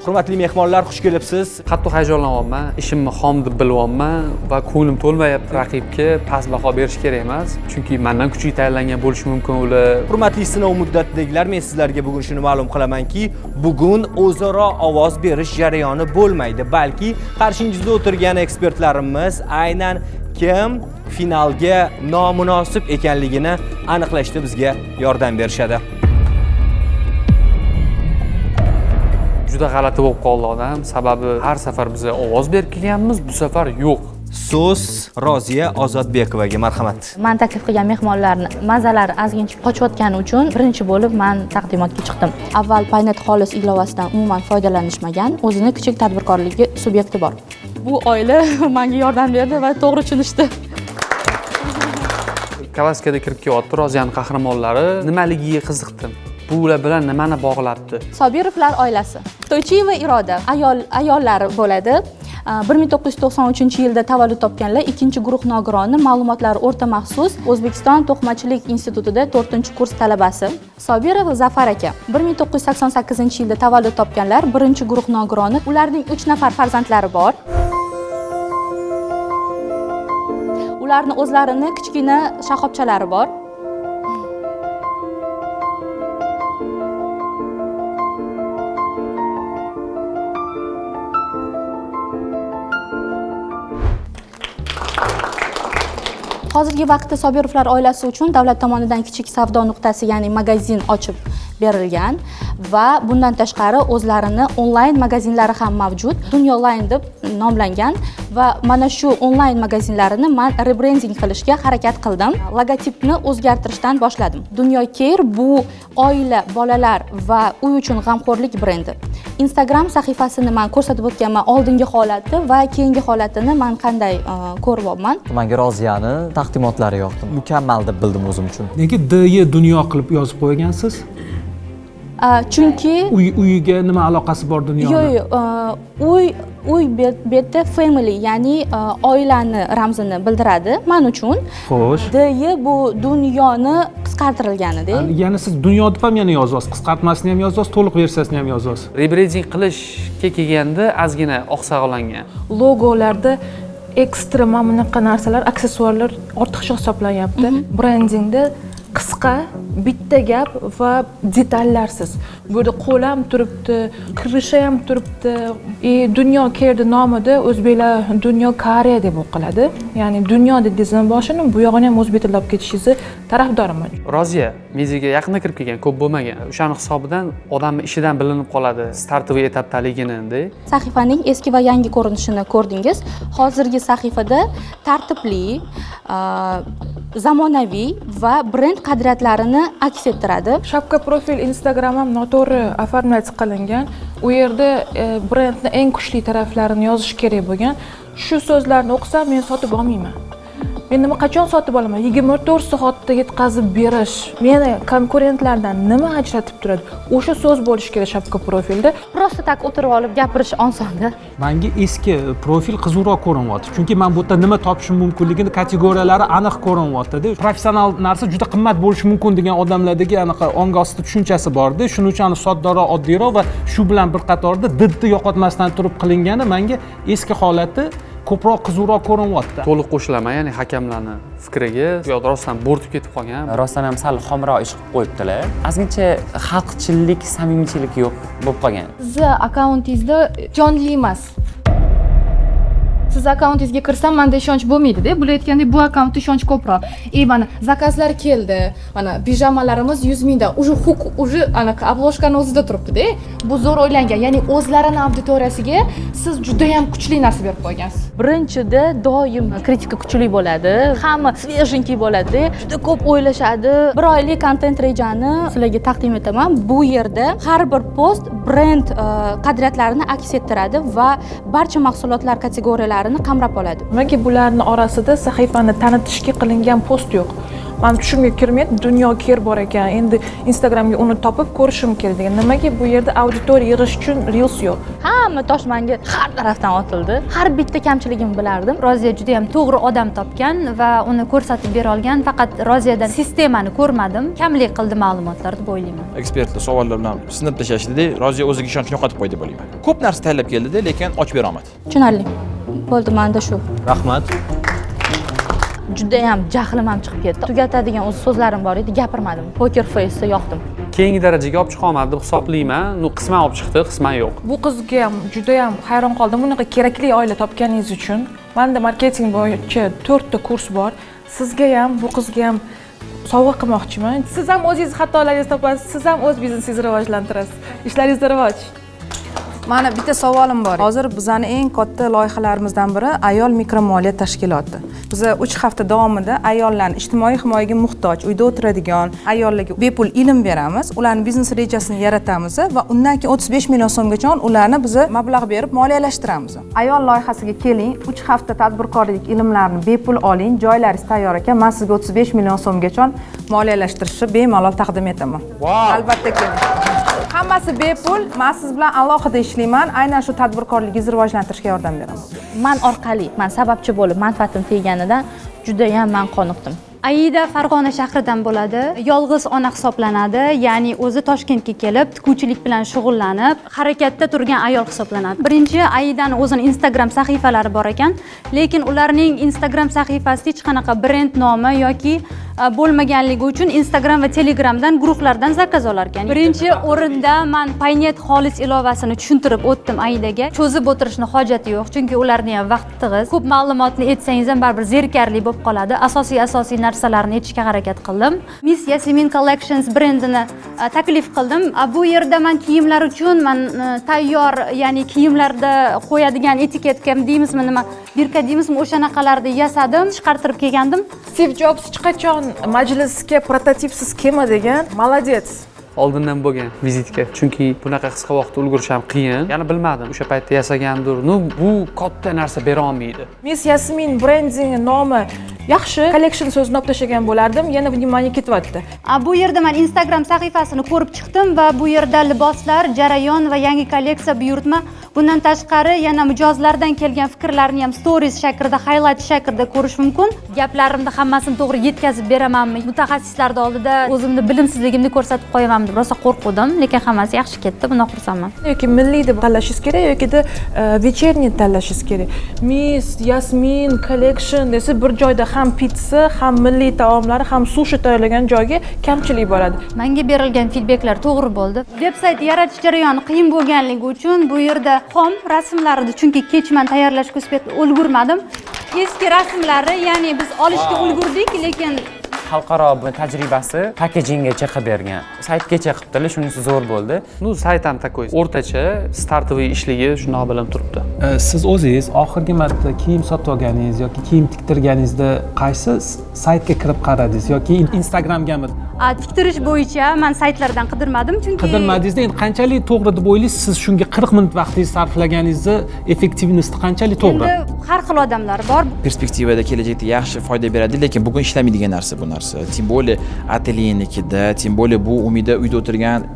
Hurmatli mehmonlar, xush kelibsiz. Qattiq hayajonlanyapman, ishimni xom deb bilyapman va ko'nglim to'lmayapti. Raqibga past baho berish kerak emas, chunki mendan kuchli tayyorlangan bo'lishi mumkin ular. Hurmatli sinov muddatidagilar, men sizlarga bugun shuni ma'lum qilamanki, bugun o'zaro ovoz berish jarayoni bo'lmaydi, balki qarshingizda o'tirgan ekspertlarimiz aynan kim finalga nomunosib ekanligini aniqlashda bizga yordam berishadi. Juda g'alati bo'lib qoldi odam, sababi har safar biz ovoz berib kelganmiz, bu safar yo'q. So'z Roziya Ozodbekovaga, marhamat. Men taklif qilgan mehmonlarni mazalari ozgincha qochayotgani uchun birinchi bo'lib men taqdimotga chiqdim. Avval Paynet xolis ilovasidan umuman foydalanishmagan, o'zini kichik tadbirkorligi subyekti bor. Bu oila menga yordam berdi va to'g'ri tushunishdi. Kavaskada kirib kelyapti Roziyani qahramonlari, nimaligiga qiziqdim. Bu ular bilan nimani bog'labdi? Sobirovlar oilasi. To'ychiyeva Iroda ayollari bo'ladi. 1993-yilda tavallud topganlar, ikkinchi guruh nogironi, ma'lumotlari o'rta maxsus, O'zbekiston to'qimachilik institutida 4-kurs talabasi. Sobirov Zafar aka 1988-yilda tavallud topganlar, 1-guruh nogironi. Ularning 3 nafar farzandlari bor. Ularning o'zlarini kichkina shoxobchalari bor. Hozirgi vaqtda Sobirovlar oilasi uchun davlat tomonidan kichik savdo nuqtasi, ya'ni magazin ochib berilgan va bundan tashqari o'zlarini onlayn magazinlari ham mavjud. Dunyo Line deb nomlangan va mana shu onlayn magazinlarini men rebranding qilishga harakat qildim. Logotipni o'zgartirishdan boshladim. Dunyo Care bu oila, bolalar va uy uchun g'amxo'rlik brendi. Instagram sahifasini men ko'rsatib o'tganman, oldingi holati va keyingi holatini men qanday ko'ryapman. Menga Roziyani taqdimotlari yoqdi. Mukammal deb bildim o'zim uchun. Nega D-ni dunyo qilib yozib qo'ygansiz? Chunki uyiga nima aloqasi bor dunyoni? Yo'q, uy betda family, ya'ni oilani ramzini bildiradi men uchun. Xo'sh. D bu dunyoni qisqartirilganida. Ya'ni siz dunyo deb ham yana yozyapsiz, qisqartmasini ham yozyapsiz, to'liq versiyasini ham yozyapsiz. Rebranding qilishga kelganda ozgina oqsag'langan. Logolarda ekstra mana bunaqa narsalar, aksessuarlar ortiqcha hisoblanyapti. Brendingda qisqa, bitta gap va detallarsiz. Bu yerda qo'l ham turibdi, kirishi ham turibdi. Dunyo Care nomida o'zbeklar Dunyo Koreya deb o'qiladi. Ya'ni dunyo dedingizni boshini bu yog'ini ham o'zbek tilida olib ketishingizni tarafdoriman. Roziya mediaga yaqinda kirib kelgan, ko'p bo'lmagan. O'shaning hisobidan odamning ishidan bilinib qoladi, startoviy etapdaligini. Sahifaning eski va yangi ko'rinishini ko'rdingiz. Hozirgi sahifada tartibli, zamonaviy va brend qadriyatlarini aks ettiradi. Shapka profil Instagram ham noto'g'ri оформлять qilingan. U yerda brendning eng kuchli taraflarini yozish kerak bo'lgan. Shu so'zlarni o'qisam men sotib olmayman. Men nima qachon sotib olaman? 24 soatda yetkazib berish meni konkurentlardan nima ajratib turadi? O'sha so'z bo'lishi kerak shapka profilda. Prosta tak o'tirib olib gapirish osonda. Menga eski profil qiziqroq ko'rinyapti. Chunki men bu yerda nima topishim mumkinligini kategoriyalari aniq ko'rinyapti-da. Professional narsa juda qimmat bo'lishi mumkin degan odamlardagi anaqa ongi osti tushunchasi bor-da. Shuning uchun soddoroq, oddiyroq va shu bilan bir qatorda didni yo'qotmasdan turib qilingani menga eski holati ko'proq qiziqroq ko'rinyapti. To'liq qo'shilaman, ya'ni hakamlarning fikriga. Yo'q, rostdan bo'rtib ketib qolgan. Rostdan ham sal xomroq ish qilib qo'yibdilar. Ozgincha xalqchilik, samimiychilik yo'q bo'lib qolgan. Sizni akkauntingizda jonli emas. Siz akkauntingizga kirsam menda ishonch bo'lmaydi-da. Bular aytgandek bu akkauntda ishonch ko'proq. Mana zakazlar keldi. Mana pijamalarimiz 100 mingdan. Уже anaqa obloshkani o'zida turibdi-da. Bu zo'r o'ylangan. Ya'ni o'zlarining auditoriyasiga siz juda ham kuchli narsa berib qo'ygansiz. Birinchida doim kritika kuchli bo'ladi. Hamma svejinki bo'ladi. Juda ko'p o'ylashadi. Bir oylik kontent rejani sizlarga taqdim etaman. Bu yerda har bir post brend qadriyatlarini aks ettiradi va barcha mahsulotlar kategoriyalari qamrab oladi. Nimaga bularning orasida sahifani tanitishga qilingan post yo'q? man tushimga kirmaydi, dunyo ker bor ekan, endi Instagramga uni topib ko'rishim kerak degan. Nimaga bu yerda auditoriya yig'ish uchun reels yo'q? Hamma tosh menga har tarafdan otildi. Har bitta kamchiligimni bilardim. Roziya juda ham to'g'ri odam topgan va uni ko'rsatib bera olgan. Faqat Roziyadan sistemani ko'rmadim, kamlik qildi ma'lumotlar deb o'ylayman. Ekspertlar savollar bilan sinib tashlashdi, Roziya o'ziga ishonchni yo'qotib qo'ydi bo'layman. Ko'p narsa tayyorlab keldi-da, lekin ochib bera olmadi. Tushunarli. Bo'ldi, menda shu. Rahmat. Juda ham jahlim ham chiqib ketdi. Tugatadigan o'z so'zlarim bor edi, gapirmadim. Poker face yoqdim. Keyingi darajaga olib chiqa olmadi deb hisoblayman. Qisman olib chiqdi, qisman yo'q. Bu qizga ham juda ham hayron qoldim. Bunaqa kerakli oila topganingiz uchun. Menda marketing bo'yicha 4 ta kurs bor. Sizga ham, bu qizga ham sovg'a qilmoqchiman. Siz ham o'zingiz xatolaringizni topasiz, siz ham o'z biznesingizni rivojlantirasiz. Ishlaringizda rivoj. Mana bitta savolim bor. Hozir bizning eng katta loyihalarimizdan biri ayol mikromoliya tashkiloti. Biz 3 hafta davomida ayollarni ijtimoiy himoyaga muhtoj, uyda o'tiradigan ayollarga bepul ilm beramiz, ularning biznes rejasini yaratamiz va undan keyin 35 million so'mgacha ularni biz mablag' berib moliyalashtiramiz. Ayol loyihasiga keling, 3 hafta tadbirkorlik ilmlarini bepul oling, joylaringiz tayyor ekan, men sizga 35 million so'mgacha moliyalashtirishni bemalol taqdim etaman. Albatta keling. Hammasi bepul, men siz bilan alohida ishlayman, aynan shu tadbirkorligingizni rivojlantirishga yordam beraman. Man orqali, men sababchi bo'lib manfaatim tegganidan juda ham men qoniqdim. Aida Farg'ona shahridan bo'ladi. Yolg'iz ona hisoblanadi, ya'ni o'zi Toshkentga kelib, tikuvchilik bilan shug'ullanib, harakatda turgan ayol hisoblanadi. Birinchi, Aidaning o'zining Instagram sahifalari bor ekan, lekin ularning Instagram sahifasida hech qanaqa brend nomi yoki bo'lmaganligi uchun Instagram va Telegramdan guruhlardan zakaz olar ekan. Birinchi o'rinda men Paynet xolis ilovasini tushuntirib o'tdim Aidaga. Cho'zib o'tirishni hojati yo'q, chunki ularning ham vaqti tig'iz. Ko'p ma'lumotni aytsangiz ham baribir zerikarli bo'lib qoladi. Asosiy narsalarni aytishga harakat qildim. Miss Yasmin Collections brendini taklif qildim. Bu yerda men kiyimlar uchun tayyor, ya'ni kiyimlarda qo'yadigan etiketka deymizmi, nima, birka deymizmi, o'shanaqalarni yasadim, chiqartirib kelgandim. Steve Jobs hech qachon majlisga prototipsiz kelma degan. Молодец. Oldindan bo'lgan vizitka. Chunki bunaqa qisqa vaqtda ulgurish ham qiyin. Yana bilmadim, o'sha paytda yasagandir. Bu katta narsa bera olmaydi. Miss Yasmin brending nomi yaxshi, collection so'zini olib tashlagan bo'lardim, yana vнимание ketyapti. Bu yerda men Instagram sahifasini ko'rib chiqdim va bu yerda liboslar, jarayon va yangi kolleksiya buyurtma. Bundan tashqari yana mijozlardan kelgan fikrlarni ham stories shaklida, highlight shaklida ko'rish mumkin. Gaplarimni hammasini to'g'ri yetkazib beramanmi? Mutaxassislar oldida o'zimni bilimsizligimni ko'rsatib qo'yamanmi deb rosa qo'rqdim, lekin hammasi yaxshi ketdi. Bundan xursandman. Yoki milliy deb tanlashingiz kerak yoki вечерний tanlashingiz kerak. Miss Yasmin Collection desa bir joyda ham pitsa, ham milliy taomlari, ham sushi tayyorlagan joyga kamchilik bo'ladi. Menga berilgan feedbacklar to'g'ri bo'ldi. Veb-sayt yaratish jarayoni qiyin bo'lganligi uchun bu yerda xom rasmlarni, chunki kechman tayyorlashga ulgurmadim. Eski rasmlari, ya'ni biz olishga ulgurdik, lekin xalqaro tajribasi packaginggacha qilib bergan. Saytgacha qilibdilar, shunisi zo'r bo'ldi. Sayt ham takoy. O'rtacha startoviy ishligi shunaqa bilan turibdi. Siz o'zingiz oxirgi marta kiyim sotib olganingiz yoki kiyim tiktirganingizda qaysi saytga kirib qaradingiz yoki Instagramgami? Tiktirish bo'yicha men saytlardan qidirmadim, chunki qidirmadingizda endi qanchalik to'g'ri deb o'ylaysiz, siz shunga 40 minut vaqtingizni sarflaganingizni effektivnosti qanchalik to'g'ri? Endi har xil odamlar bor. Perspektivada kelajakda yaxshi foyda beradi, lekin bugun ishlamaydigan narsa bu narsa. Tim bo'li atelyenikida, tim bo'li bu umida uyda o'tirgan,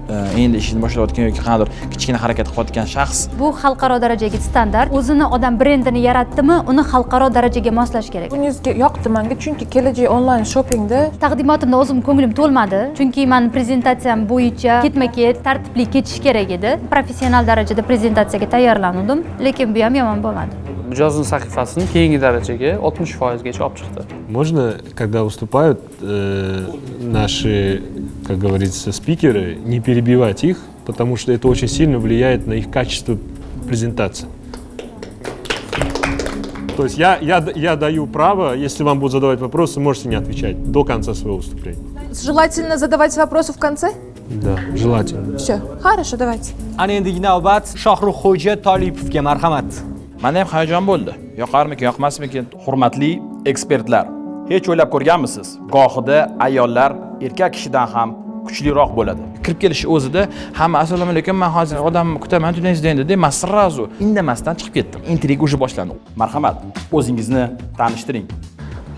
endi ishini boshlayotgan yoki qanday kichkina harakat qilayotgan shaxs. Bu xalqaro darajadagi standart. O'zini odam brendini yaratdimi, uni xalqaro darajaga moslash kerak. Buningizga yoqdi menga, chunki kelajak onlayn shoppingda taqdimotimda o'zim ko'nglim to'lmadi, chunki men prezentatsiyam bo'yicha ketma-ket tartibli ketish kerak edi. Professional darajada prezentatsiyaga tayyorlandim, lekin bu ham yomon bo'lmadi. Mijozning sahifasini keyingi darajaga 60% gacha olib chiqdi. Можно, когда выступают наши, как говорится, спикеры, не перебивать их, потому что это очень сильно влияет на их качество презентации. То есть я даю право, если вам будут задавать вопросы, можете не отвечать до конца своего выступления. Желательно задавать вопросы в конце? Да, желательно. Все, хорошо, давайте. Ana endigi navbat Shohruxxo'ja Tolipovga marhamat. Menda ham hayajon bo'ldi. Yoqarmikin, yoqmasmikin? Hurmatli ekspertlar, hech o'ylab ko'rganmisiz? Gohida ayollar erkak kishidan ham kuchliroq bo'ladi. Kirib kelish o'zida hamma assalomu alaykum, men hozir odamni kutaman, tuningizda endi deb, men sirrazu indamasdan chiqib ketdim. Intriga уже boshlandi. Marhamat, o'zingizni tanishtiring.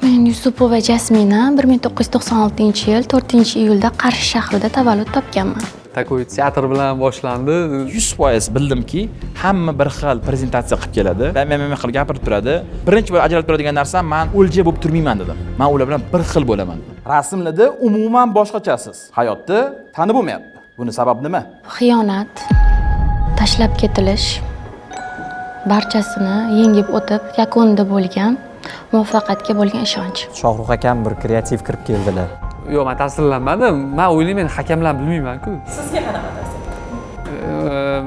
Men Yusupova Jasmina 1996-yil 4-iyulda Qarshi shahrida tavallud topganman. Takoy teatr bilan boshlandi. 100% bildimki, hamma bir xil prezentatsiya qilib keladi. Men qilib gapirib turadi. Birinchi bo'lib ajralib turadigan narsam, men o'lja bo'lib turmayman dedim. Men ular bilan bir xil bo'laman. Rasmlarda umuman boshqachasiz. Hayotda tanib bo'lmayapti. Buni sabab nima? Xiyonat, tashlab ketilish, barchasini yengib o'tib, yakunida bo'lgan muvaffaqiyatga bo'lgan ishonch. Shohruh akam bir kreativ kirib keldilar. Yo'q, men ta'sirlanmadim. Men o'ylayman, hakamlarni bilmayman-ku. Sizga qanaqa ta'sir?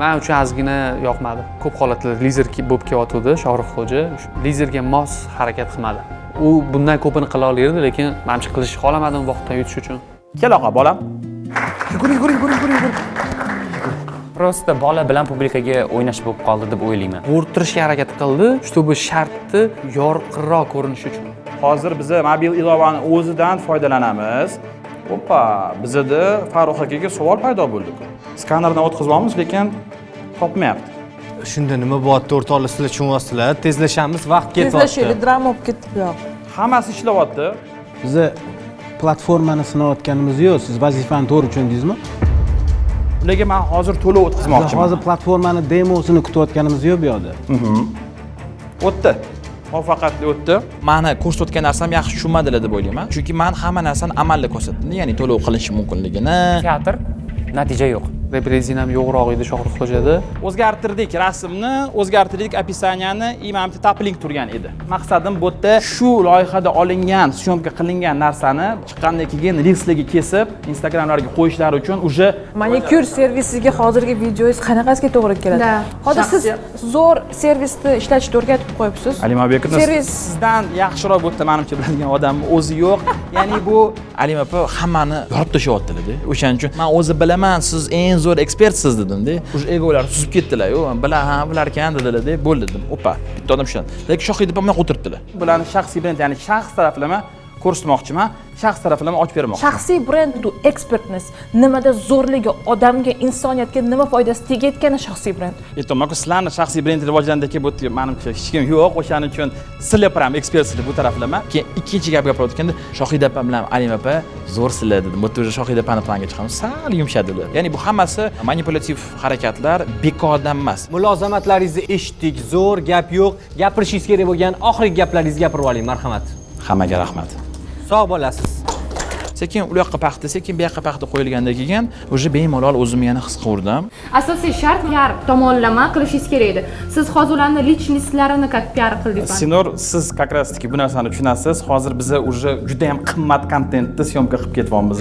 Men uchun ozgina yoqmadi. Ko'p holatlarda lizer bo'lib kelyotdi Shohruxxo'ja. Lizerga mos harakat qilmadi. U bundan ko'pini qila olardi, lekin menimcha qilishni xohlamadim vaqtdan yutish uchun. Kel oqa, bolam. Yuguring. Prosta bola bilan publikaga o'ynash bo'lib qoldi deb o'ylayman. Bo'rttirishga harakat qildi, чтобы shartni yorqinroq ko'rinishi uchun. Hozir biz mobil ilovani o'zidan foydalanamiz. Hoppa, bizda Farruh akaga savol paydo bo'ldi. Skanerdan o'tkazmoqmiz, lekin topmayapti. Shunda nima bo'lyapti o'rtoqlar, sizlar tushunyapsizlar? Tezlashamiz, vaqt ketyapti. Tezlashaylik, drama olib ketib yo'q. Hammasi ishlayapti. Biz platformani sinayotganimiz yo'q. Siz vazifani to'g'ri tushundingizmi? Ularga men hozir to'lov o'tkazmoqchiman. Hozir platformani demosini kutayotganimiz yo'q bu yerda. O'tdi. Muvaffaqiyatli o'tdi. Meni ko'rsatgan narsam yaxshi tushunmadilar deb o'ylayman. Chunki men hamma narsani amalda ko'rsatdim. Ya'ni to'lov qilinishi mumkinligini. Teatr natija yo'q. Reprezinam yo'qroq edi Shohruxxo'jada. O'zgartirdik rasmni, o'zgartirdik opisaniyani, imamda tapling turgan edi. Maqsadim bu yerda shu loyihada olingan, syomka qilingan narsani chiqqandan keyin reelslarga kesib, Instagramlarga qo'yishlari uchun уже Manikyur servisiga hozirgi videoyingiz qanaqasiga to'g'ri keladi? Hozir siz zo'r servisni ishlatishni o'rgatib qo'yibsiz. Alima Bekirni sizdan yaxshiroq bu yerda menimcha biladigan odam o'zi yo'q. Ya'ni bu Alima opa hammani yorib tashlayaptilar-da. O'shaning uchun men o'zi bilaman, siz eng zo'r ekspertsiz dedim-da. Уже egolar suzib ketdilar-yu. Bilar ekan dedilar-da, bo'ldi dedim. Opa, bitta odam shu. Lekin Shohida opa men o'tiribdilar. Bularni shaxsiy brend, ya'ni shaxs taraflama ko'rsatmoqchiman. Shaxs taraflama ochib bermoqchiman. Shaxsiy brend bu expertness, nimada zo'rligi, odamga, insoniyatga nima foydasi tegayotgani shaxsiy brend. Aytmoqchi, sizlarni shaxsiy brend rivojlandiki bu menimcha hech kim yo'q. O'shaning uchun sizlar ham ekspertsizlar bu taraflama. Keyin ikkinchi gap gapirayotganda Shohida opa bilan Alima opa zo'rsizlar dedim. Bu yerda Shohida opani planga chiqamiz. Sal yumshadilar. Ya'ni bu hammasi manipulyativ harakatlar, bekordan emas. Mulozamatlaringizni eshitdik, zo'r gap yo'q. Gapirishingiz kerak bo'lgan oxirgi gaplaringizni gapirib oling, marhamat. Hammaga rahmat. Sog' bo'lasiz. Sekin u yoqqa paxta, sekin bu yoqqa paxta qo'yilgandan keyin уже bemalol o'zimni yana his qildim. Asosiy shart PR tomonlama qilishingiz kerak edi. Siz hozir ularning lичностьlarini PR qildingiz. Sinor, siz как раз таки bu narsani tushunasiz. Hozir biz уже juda ham qimmat kontentni syomka qilib ketyapmiz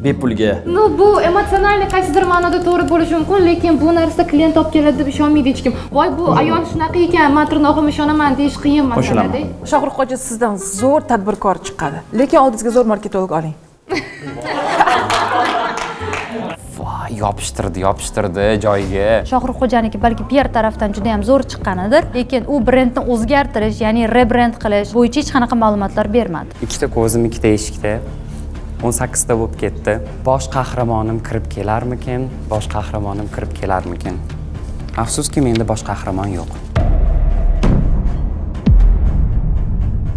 bepulga. Ну, bu emotsionalniy qaysidir ma'noda to'g'ri bo'lishi mumkin, lekin bu narsa klient olib keladi deb ishonmaydi hech kim. Voy, bu ayol shunaqa ekan, men tirnog'im ishonaman deyish qiyin masalada. Shohruxxo'ja sizdan zo'r tadbirkor chiqadi. Lekin oldingizga zo'r marketolog oling. Voy, yopishtirdi joyiga. Shohruxxo'janiki balki PR tarafdan juda ham zo'r chiqqanidir, lekin u brendni o'zgartirish, ya'ni rebrand qilish bo'yicha hech qanaqa ma'lumotlar bermadi. Ikkita ko'zim, ikkita eshikda 18 ta bo'lib ketdi. Bosh qahramonim kirib kelarmikin? Afsuski, menda bosh qahramon yo'q.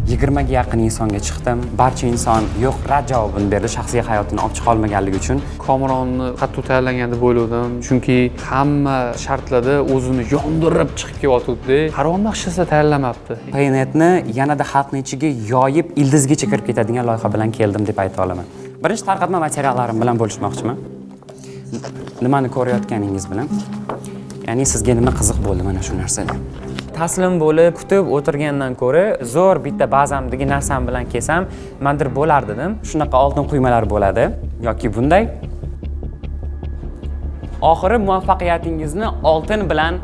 20 ga yaqin insonga chiqdim. Barcha inson yo'q rad javobini berdi, shaxsiy hayotini olib chiqa olmaganligi uchun. Komronni qattiq tayyorlangan deb o'yladim, chunki hamma shartlarda o'zini yondirib chiqib kelyotdi. Harom yaxshisi tayyorlamabdi. Payinetni yanada xalqning ichiga yoyib, ildizgacha kirib ketadigan loyiha bilan keldim deb ayta olaman. Birinchi tarqatma materiallarim bilan bo'lishmoqchiman. Nimani ko'rayotganingiz bilan. Ya'ni sizga nima qiziq bo'ldi mana shu narsada? Taslim bo'lib kutib o'tirgandan ko'ra zo'r bitta bazamdagi narsam bilan kelsam, mandir bo'lar dedim. Shunaqa oltin quymalar bo'ladi yoki bunday. Oxiri muvaffaqiyatingizni oltin bilan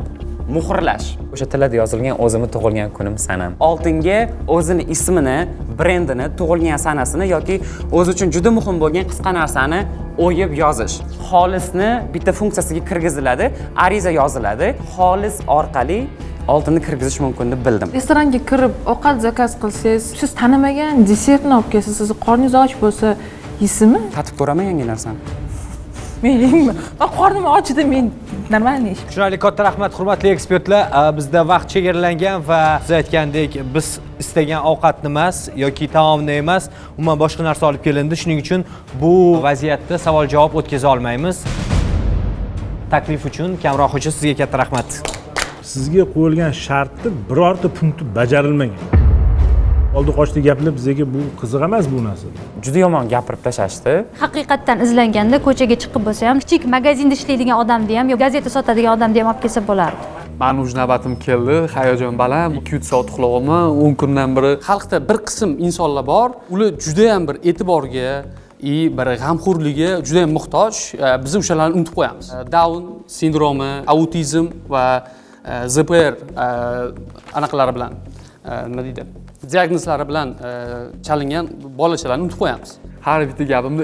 muhrlash. O'sha tilda yozilgan o'zimni tug'ilgan kunim sanam. Oltinga o'zini ismini, brendini, tug'ilgan sanasini yoki o'zi uchun juda muhim bo'lgan qisqa narsani o'yib yozish. Xolisni bitta funksiyasiga kirgiziladi, ariza yoziladi. Xolis orqali oltinni kirgizish mumkin deb bildim. Restoranga kirib ovqat zakaz qilsangiz, siz tanimagan desertni olib kelsangiz, siz qorningiz och bo'lsa, yeysizmi? Tatib ko'raman yangi narsani. Men yeyman. Qornim ochdi, men Нормальный ish. Tushunarli, katta rahmat hurmatli ekspertlar. Bizda vaqt chegaralangan va siz aytgandek biz istagan ovqatni emas yoki taomni emas, umuman boshqa narsa olib kelindi. Shuning uchun bu vaziyatda savol-javob o'tkaza olmaymiz. Taklif uchun Kamron Xo'ja sizga katta rahmat. Sizga qo'yilgan shartni birorta punkti bajarilmagan. Oldi qochdi gaplar bizga bu qiziq emas bu narsa. Juda yomon gapirib tashlashdi. Haqiqatdan izlanganda ko'chaga chiqib bo'lsa ham kichik magazinda ishlaydigan odamni ham yo gazeta sotadigan odamni ham olib kelsa bo'lardi. Mani o'z navbatim keldi, hayajon baland, 2-3 soat uxlayapman, 10 kundan beri. Xalqda bir qism insonlar bor, ular juda ham bir e'tiborga bir g'amxo'rligiga juda ham muhtoj. Biz o'shalarni unutib qo'yamiz. Down sindromi, autizm va ZPR anaqalari bilan nima deydi? Diagnozlari bilan chalingan bolachalarni unutib qo'yamiz. Har bitta gapimni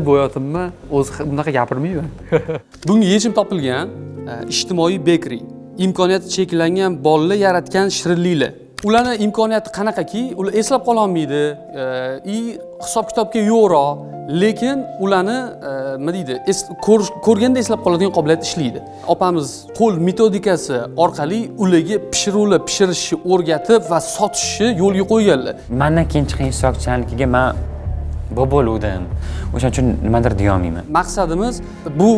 bo'yatimmi, o'zi bunaqa gapirmayman. Bunga yechim topilgan ijtimoiy bakery, imkoniyati cheklangan bolalar yaratgan shirinliklar. Ularni imkoniyati qanaqaki, ular eslab qololmaydi, hisob-kitobga yo'qroq, lekin ularni nima deydi, ko'rganda eslab qoladigan qobiliyat ishlaydi. Opamiz qo'l metodikasi orqali ularga pishirishni o'rgatib va sotishni yo'lga qo'yganlar. Mendan keyin chiqqan ishtirokchilarnikiga men bo'luvdim. O'shaning uchun nimadir deya olmayman. Maqsadimiz bu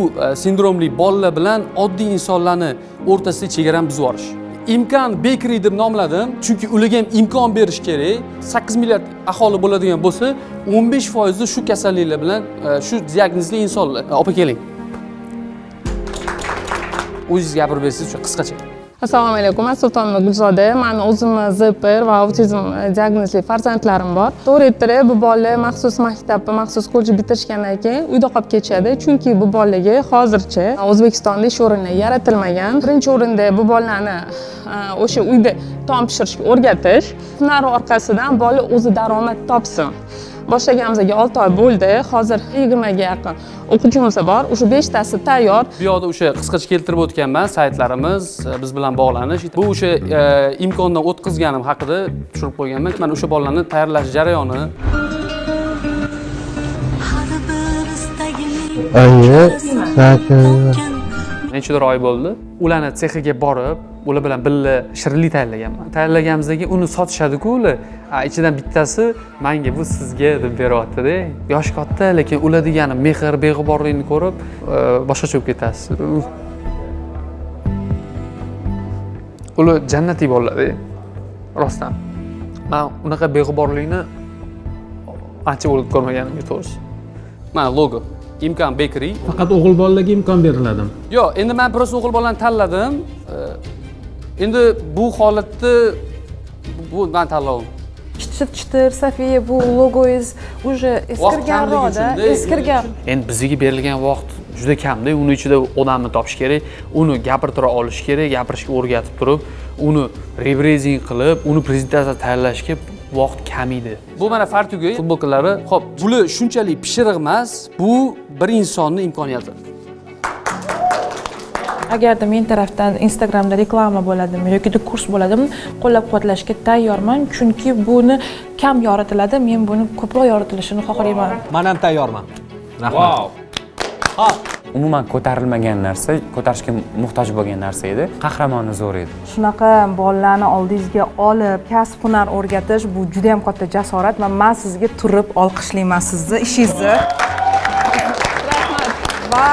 sindromli bolalar bilan oddiy insonlarni o'rtasidagi chegarani buzib yuborish. Imkon bakery deb nomladim, chunki ularga ham imkon berish kerak. 8 milliard aholi bo'ladigan bo'lsa, 15% shu kasalliklar bilan, shu diagnozli insonlar. Opa keling. O'zingiz gapirib bersangiz qisqacha. Assalomu alaykum, men Sultonova Gulzoda. Meni o'zim ZPR va autizm diagnozli farzandlarim bor. To'g'ri aytdingiz, bu bolalar maxsus maktabni, maxsus kollej bitirishgandan keyin uyda qolib ketishadi, chunki bu bolalarga hozircha O'zbekistonda ish o'rni yaratilmagan. Birinchi o'rinda bu bolalarni o'sha uyda taom pishirishga o'rgatish, hunar orqasidan bola o'zi daromad topsin. Boshlaganimizga 6 oy bo'ldi. Hozir 20 ga yaqin o'quvchimiz bor. O'sha 5 tasi tayyor. Bu yoqda o'sha qisqacha keltirib o'tganman, saytlarimiz biz bilan bog'lanish. Bu o'sha imkondan o'tkazganim haqida tushirib qo'yganman. Mana o'sha bolalarni tayyorlash jarayoni. Nechadir oy bo'ldi. Ularni sexiga borib, ular bilan birga shirinlik tayyorlaganman. Tayyorlaganimizda uni sotishadi-ku ular. Ichidan bittasi menga bu sizga deb beryapti-da. Yoshi katta, lekin ular degani mehr, beg'uborlikni ko'rib, boshqacha bo'lib ketasiz. Ular jannatiy bolalar-da. Rostdan. Men unaqa beg'uborlikni ancha bo'lib ko'rmaganim to'g'risi. Mana logo Imkon Bakery. Faqat o'g'il bolalarga imkon beriladimi? Yo'q, endi men prosta o'g'il bolani tanladim. Endi bu holatda bu men tanlovim. Chitir, Safiya, bu logoingiz уже eskirganroqda, eskirgan. Endi bizga berilgan vaqt juda kamda, uni ichida odamni topish kerak, uni gapirtira olish kerak, gapirishga o'rgatib turib, uni rebranding qilib, uni prezentatsiya tayyorlashga vaqt kam edi. Bu mana Fartuga futbolkalari, xo'p, bular shunchalik pishiriq emas, bu bir insonning imkoniyati. Agarda men tarafdan Instagramda reklama bo'ladimi yoki kurs bo'ladimi, qo'llab-quvvatlashga tayyorman, chunki buni kam yoritiladi, men buni ko'proq yoritilishini xohlayman. Men ham tayyorman. Rahmat. Hop. Umuman ko'tarilmagan narsa, ko'tarishga muhtoj bo'lgan narsa edi. Qahramoni zo'r edi. Shunaqa bolalarni oldingizga olib, kasb hunar o'rgatish bu juda ham katta jasorat va men sizga turib olqishlayman sizni ishingizni. Rahmat. Va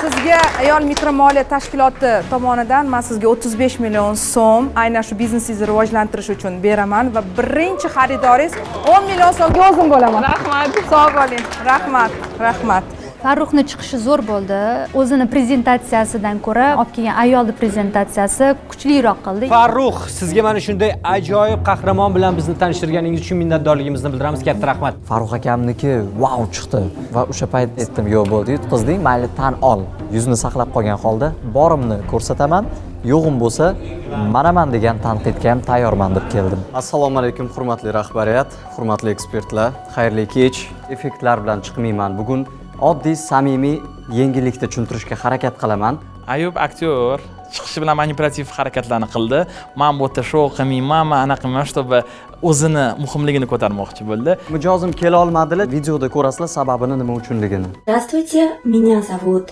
sizga ayol mikromoliya tashkiloti tomonidan men sizga 35 million so'm aynan shu biznesingizni rivojlantirish uchun beraman va birinchi xaridoringiz 10 million so'mga o'zim bo'laman. Rahmat. Sog' bo'ling. Rahmat. Rahmat. Farruxni chiqishi zo'r bo'ldi. O'zini prezentatsiyasidan ko'ra olib kelgan ayolning prezentatsiyasi kuchliroq qildi. Farrux, sizga mana shunday ajoyib qahramon bilan bizni tanishtirganingiz uchun minnatdorligimizni bildiramiz. Katta rahmat. Farruh akamniki wow chiqdi va o'sha payt aytdim, yo'q bo'ldi, yutqizding, mayli tan ol. Yuzni saqlab qolgan holda borimni ko'rsataman. Yo'g'im bo'lsa, manaman degan tanqidga ham tayyorman deb keldim. Assalomu alaykum, hurmatli rahbariyat, hurmatli ekspertlar. Xayrli kech. Effektlar bilan chiqmayman bugun. Oddiy, samimiy, yengillikda tushuntirishga harakat qilaman. Ayub aktyor chiqishi bilan manipulyativ harakatlarni qildi. Men bu yerda show qilmayman, anaqa emas, чтобы o'zini muhimligini ko'tarmoqchi bo'ldi. Mijozim kela olmadilar. Videoda ko'rasizlar sababini nima uchunligini. Здравствуйте, меня зовут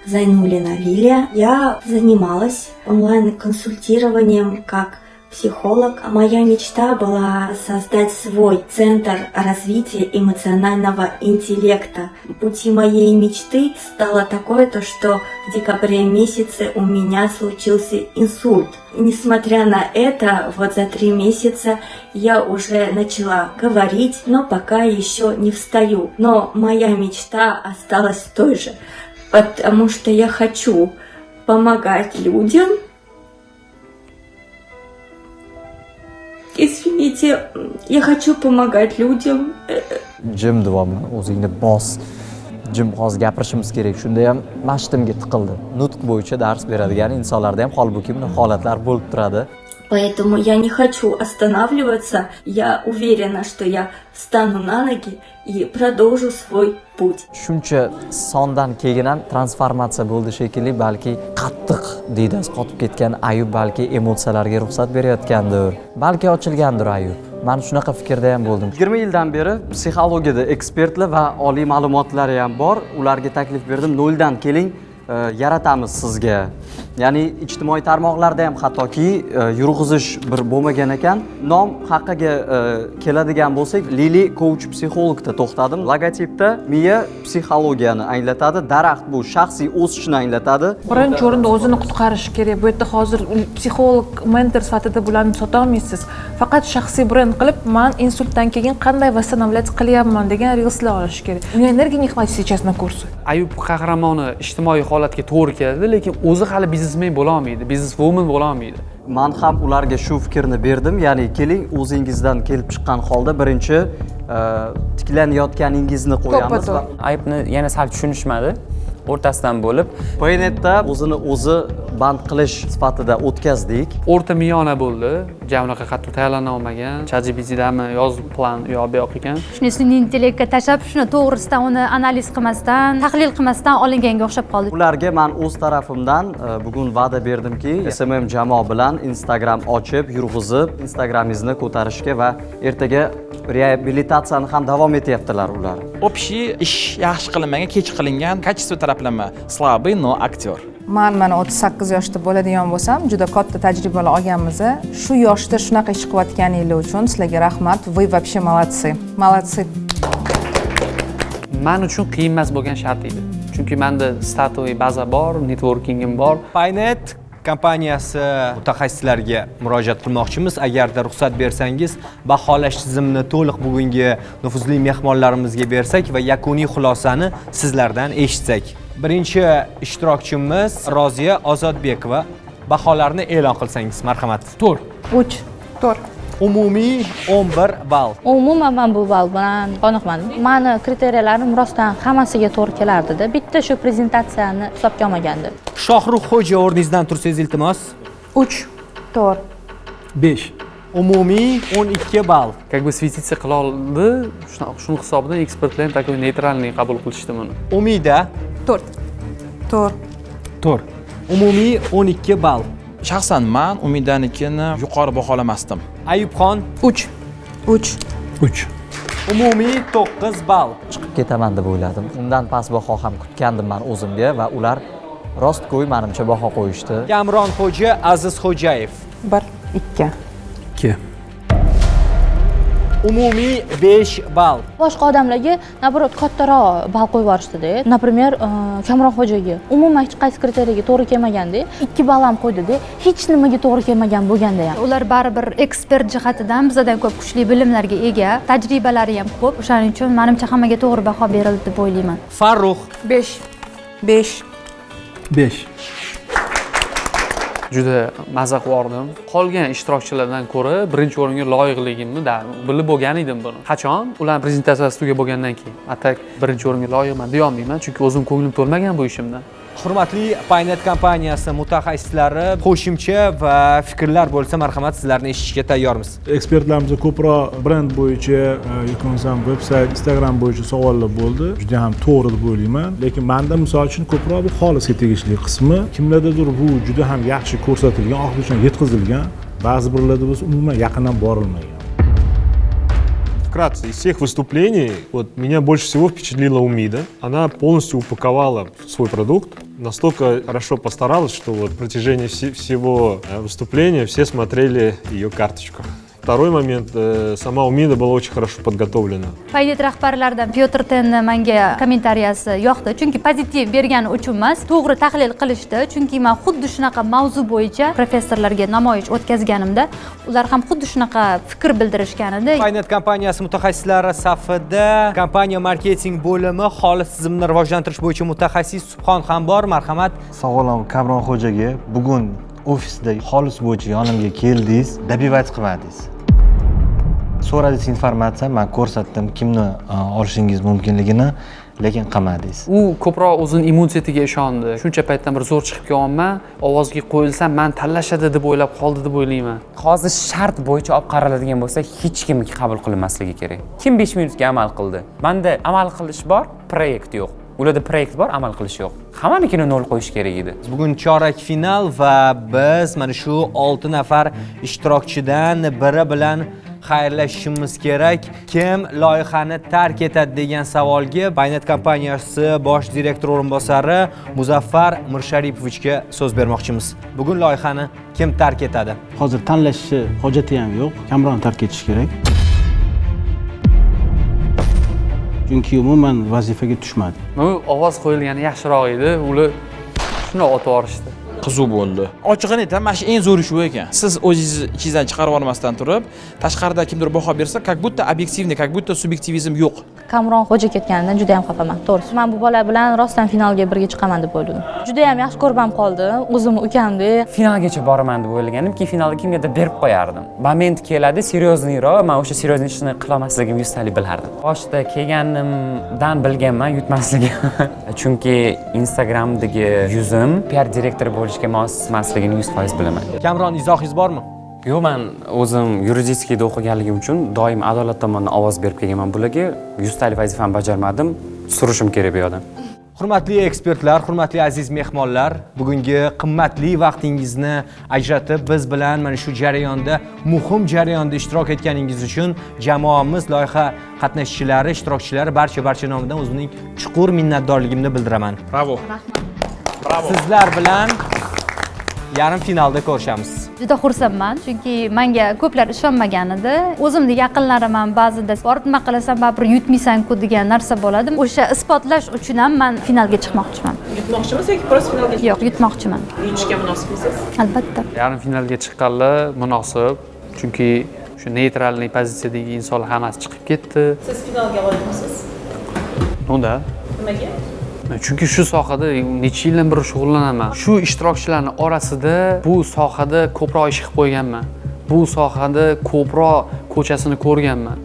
Зайнулина Лилия. Я занималась онлайн-консультированием как психолог. Моя мечта была создать свой центр развития эмоционального интеллекта. Пути моей мечты стало такое, что в декабре месяце у меня случился инсульт. Несмотря на это, вот за 3 месяца я уже начала говорить, но пока еще не встаю. Но моя мечта осталась той же, потому что я хочу помогать людям. Извините, я хочу помогать людям. Jim deyapman, o'zingni bos. Jim hozir gapirishimiz kerak. Shunda ham mashtimga tiqildi. Nutq bo'yicha dars beradigan insonlarda ham holbuki bunday holatlar bo'lib turadi. Поэтому я не хочу останавливаться. Я уверена, что я встану на ноги и продолжу свой pуть. Shuncha sondan keyin ham transformatsiya bo'ldi shekilli, balki qattiq diydasi qotib ketgan Ayub balki emotsiyalarga ruxsat berayotgandir. Balki ochilgandir Ayub. Men shunaqa fikrda ham bo'ldim. 20 yildan beri psixologiyada ekspertlar va oliy ma'lumotlari ham bor. Ularga taklif berdim, 0 dan keling, yaratamiz sizga. Ya'ni ijtimoiy tarmoqlarda ham hattoki yurg'izish bir bo'lmagan ekan. Nom haqqiga keladigan bo'lsak, Lili coach psixologda to'xtadim. Logotipda miya psixologiyani anglatadi, daraxt bu shaxsiy o'sishni anglatadi. Birinchi o'rinda o'zini qutqarish kerak. Bu yerda hozir psixolog, mentor sifatida bularni sota olmaysiz. Faqat shaxsiy brend qilib, men insultdan keyin qanday восстановлять qilyapman degan reelslar olish kerak. У меня энергии не хватит сейчас на курсы. Ayub qahramoni ijtimoiy holatga to'g'ri keladi, lekin o'zi hali biznesmen bo'la olmaydi, bizneswoman bo'la olmaydi. Men ham ularga shu fikrni berdim, ya'ni keling o'zingizdan kelib chiqqan holda birinchi tiklanayotganingizni qo'yamiz va Ayubni yana sal tushunishmadi. O'rtasidan bo'lib, Paynetda o'zini o'zi band qilish sifatida o'tkazdik. O'rta miyona bo'ldi. Unaqa qattiq tayyorlana olmagan. ChatGPT'dami yozib plan yo'q yo'q ekan. Shuni sun'iy intellektga tashlab, shuni to'g'risidan uni analiz qilmasdan, tahlil qilmasdan olinganga o'xshab qoldi. Ularga men o'z tarafimdan bugun va'da berdimki, SMM jamoa bilan Instagram ochib, yurg'izib, Instagramingizni ko'tarishga va ertaga reabilitatsiyani ham davom etyaptilar ular. Общий ish yaxshi qilinmagan, kech qilingan, качество taraflama, slabый, но aktyor. Mana 38 yoshda bo'ladigan bo'lsam, juda katta tajribalar olganmiz. Shu yoshda shunaqa ish qilayotganingiz uchun sizlarga rahmat. Вы вообще молодцы. Молодцы. Men uchun qiyin emas bo'lgan shart edi. Chunki menda statuy baza bor, networkingim bor. Paynet kompaniyasi mutaxassislariga murojaat qilmoqchimiz. Agarda ruxsat bersangiz, baholash tizimini to'liq bugungi nufuzli mehmonlarimizga bersak va yakuniy xulosani sizlardan eshitsak. Birinchi ishtirokchimiz Roziya Ozodbekova. Baholarni e'lon qilsangiz, marhamat. 3. 4. Umumiy 11 ball. Umuman men bu ball bilan qoniqmadim. Meni kriteriyalarimiz rostdan hammasiga to'g'ri kelardi-da. Bitta shu prezentatsiyani hisobga olmagandi. Shohruh Xo'ja, o'rningizdan tursangiz iltimos. 3. 4. 5. Umumiy 12 ball. Как бы svetиться qila oldi, shuni hisobidan ekspertlar ham такой neytralniy qabul qilishdi buni. Umida 4. 4. 4. Umumiy 12 ball. Shaxsan men Umidanikini yuqori baholamasdim. Ayubxon 3. 3. 3. Umumiy 9 ball. Chiqib ketaman deb o'yladim. Undan past baho ham kutgandim men o'zimga va ular rostgo'y menimcha baho qo'yishdi. Kamron Xo'ja, Aziz Xo'jayev 1. 2. 2. Umumiy 5 ball. Boshqa odamlarga naborot kattaroq ball qo'yib yuborishdi-da. Например, Kamron Xo'jaga umuman hech qaysi kriteriyaga to'g'ri kelmaganda 2 ball ham qo'ydi-da. Hech nimaga to'g'ri kelmagan bo'lganda ham. Ular baribir ekspert jihatidan bizdan ko'p kuchli bilimlarga ega, tajribalari ham ko'p. O'shaning uchun menimcha hammaga to'g'ri baho berildi deb o'ylayman. Farruh 5. 5. 5. Juda maza qildim. Qolgan ishtirokchilardan ko'ra birinchi o'ringa loyiqligimni bilib bo'lgan edim buni. Qachon? Ularning prezentatsiyasi tugagan keyin. Atak birinchi o'ringa loyiqman deya olmayman, chunki o'zim ko'nglim to'lmagan bu ishimdan. Hurmatli Paynet kompaniyasi mutaxassislari, qo'shimcha va fikrlar bo'lsa, marhamat, sizlarni eshitishga tayyormiz. Ekspertlarimizga ko'proq brend bo'yicha yoki bo'lmasam veb-sayt, Instagram bo'yicha savollar bo'ldi. Juda ham to'g'ri deb o'ylayman. Lekin menda misol uchun ko'proq bu xolisga tegishli qismi. Kimlardadir bu juda ham yaxshi ko'rsatilgan, oxirigacha yetkazilgan, ba'zi birlarda bo'lsa umuman yaqindan borilmagan. Вкратце, из всех выступлений, вот меня больше всего впечатлила Умида. Она полностью упаковала свой продукт настолько хорошо постаралась, что вот в протяжении всего выступления все смотрели ее карточку. Второй момент, сама Умида была очень хорошо подготовлена. Paydet rahbarlaridan Pyotr Tenni menga kommentariyasi yoqdi. Chunki pozitiv bergani uchun emas, to'g'ri tahlil qilishdi. Chunki men xuddi shunaqa mavzu bo'yicha professorlarga namoyish o'tkazganimda, ular ham xuddi shunaqa fikr bildirishgan edi. Paynet kompaniyasi mutaxassislari safida kompaniya marketing bo'limi xolis tizimni rivojlantirish bo'yicha mutaxassis Subhon ham bor. Marhamat. Savolim Kamronxo'jaga, bugun ofisda xolis bo'yicha yonimga keldingiz, добивать qilmadingiz. So'radingiz informatsiya, men ko'rsatdim kimni olishingiz mumkinligini, lekin qilmadingiz. U ko'proq o'zining immunitetga ishondi. Shuncha paytdan bir zo'r chiqib kelganman, ovozga qo'yilsam men tanlashadi deb o'ylab qoldi deb o'ylayman. Hozir shart bo'yicha olib qaraladigan bo'lsa, hech kimga qabul qilinmasligi kerak. Kim 5 minutga amal qildi? Menda amal qilish bor, proyekt yo'q. Ularda proyekt bor, amal qilish yo'q. Hammanikini 0 qo'yish kerak edi. Bugun chorak final va biz mana shu 6 nafar ishtirokchidan biri bilan xayrlashishimiz kerak. Kim loyihani tark etadi degan savolga Paynet kompaniyasi bosh direktor o'rinbosari Muzaffar Mirsharipovichga so'z bermoqchimiz. Bugun loyihani kim tark etadi? Hozir tanlashni hojati ham yo'q. Kamron tark etish kerak. Chunki umuman vazifaga tushmadi. Ovoz qo'yilgani yaxshiroq edi. Ular shuni otib yuborishdi. Qizuv bo'ldi. Ochig'ini aytaman, mana shu eng zo'ri shu ekan. Siz o'zingizni ichingizdan chiqarib olmasdan turib, tashqarida kimdir baho bersa, как будто объективный, как будто subyektivizm yo'q. Kamron xo'ja ketganidan juda ham xafaman, to'g'risi. Men bu bola bilan rostdan finalga birga chiqaman deb o'yladim. Juda ham yaxshi ko'rpam qoldi, o'zimni ukamdek. Finalgacha boraman deb o'ylagandim-ki, finalda kimgadir berib qo'yardim. Moment keladi, серьёзнийroq, men o'sha серьёзный ishni qila olmasligimni 100 talik bilardim. Boshida kelganimdan bilganman yutmasligim. Chunki Instagramdagi yuzim PR direktori bo'lishga mos emasligini 100% bilaman. Kamron, izohingiz bormi? Yo'q, men o'zim yuridikada o'qiganligim uchun doim adolat tomonidan ovoz berib kelganman bularga. 100 talik vazifamni bajarmadim. Surishim kerak bu yoqdan. Hurmatli ekspertlar, hurmatli aziz mehmonlar, bugungi qimmatli vaqtingizni ajratib biz bilan mana shu jarayonda, muhim jarayonda ishtirok etganingiz uchun jamoamiz, loyiha qatnashchilari, ishtirokchilari barcha nomidan o'zimning chuqur minnatdorligimni bildiraman. Bravo. Bravo. Sizlar bilan yarim finalda ko'rishamiz. Juda xursandman, chunki menga ko'plar ishonmagan edi. O'zimning yaqinlarim ham ba'zida borib nima qilasan, baribir yutmaysan-ku degan narsa bo'ladi. O'sha isbotlash uchun ham men finalga chiqmoqchiman. Yutmoqchimisiz yoki prosta finalga? Yo'q, yutmoqchiman. Yutishga munosibmisiz? Albatta. Yarim finalga chiqqanlar munosib, chunki shu neytralniy pozitsiyadagi insonlar hammasi chiqib ketdi. Siz finalga loyiqmisiz? Unda. Nimaga? Chunki shu sohada necha yildan beri shug'ullanaman. Shu ishtirokchilarning orasida bu sohada ko'proq ish qilib qo'yganman. Bu sohada ko'proq ko'chasini ko'rganman.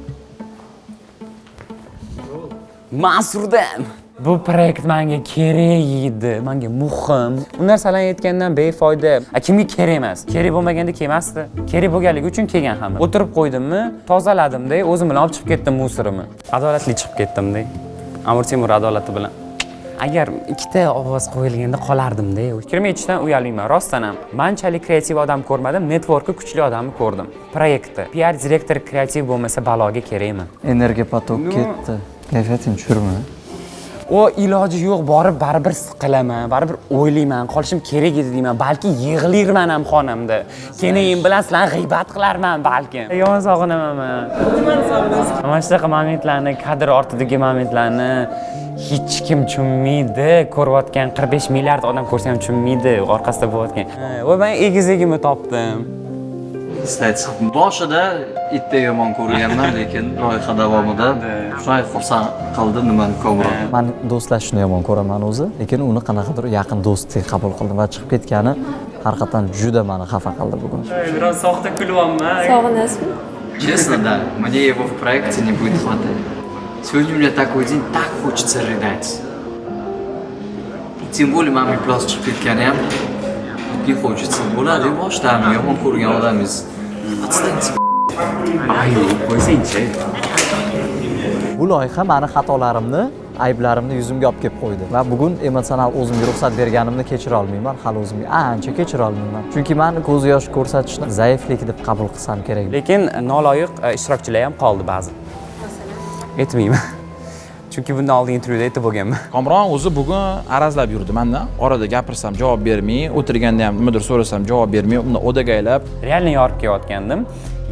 Mansurdam, bu proyekt menga kerak edi, menga muhim. U narsalarni aytgandan befoyda. Kimga kerak emas? Kerak bo'lmaganda kelmasdi. Kerak bo'lganligi uchun kelgan hamma. O'tirib qo'ydimmi, tozaladimda, o'zim bilan olib chiqib ketdim musurimni. Adolatli chiqib ketdimda. Amir Temur adolati bilan. Agar ikkita ovoz qo'yilganda qolardim-da. Fikrimga aytishdan uyalayman, rostdan ham. Manchalik kreativ odam ko'rmadim, networki kuchli odamni ko'rdim. Proyektda PR direktor kreativ bo'lmasa baloga kerakmi? Energiya potok ketdi. Kayfiyating tushirma. O iloji yo'q, borib baribir siqilaman, baribir o'ylayman, qolishim kerak edi deyman, balki yig'lirman ham xonamda. Keyin bilan sizlarni g'iybat qilarman balkim. Yomon sog'inaman men. Nimani sog'inasiz? Mana shunaqa momentlarni, kadr ortidagi momentlarni hech kim tushunmaydi. Ko'rayotgan 45 milliard odam ko'rsa ham tushunmaydi orqasida bo'layotgan. Va men egizligimni topdim. Istaysiz. Boshida itda yomon ko'rganman, lekin loyiha davomida shunday xursand qildi nimani ko'proq. Men do'stlashishni yomon ko'raman o'zi, lekin uni qanaqadir yaqin do'stdek qabul qildim va chiqib ketgani haqiqatan juda meni xafa qildi bugun. Biroz soxta kulyapman. Sog'inasizmi? Честно, да. Мне его в проекте не будет хватать. Сегодня у меня такой день, так хочется рыдать. Тем более маме плюс chiqib ketgani ham не хочется. Bo'ladi, boshdami yomon ko'rgan odamiz. Bu loyiha meni xatolarimni, ayblarimni yuzimga olib kelib qo'ydi va bugun emotsional o'zimga ruxsat berganimni kechira olmayman, hali o'zimga ancha kechira olmayman. Chunki men ko'z yosh ko'rsatishni zaiflik deb qabul qilsam kerak. Lekin noloyiq ishtirokchilar ham qoldi ba'zi. Aytmayman. chunki bundan oldin intervyuda aytib bo'lganman. Komron o'zi bugun arazlab yurdi mendan. Orada gapirsam javob bermay, o'tirganda ham nimadir so'rasam javob bermay, uni o'dagaylab. Realni yorib kelayotgandim.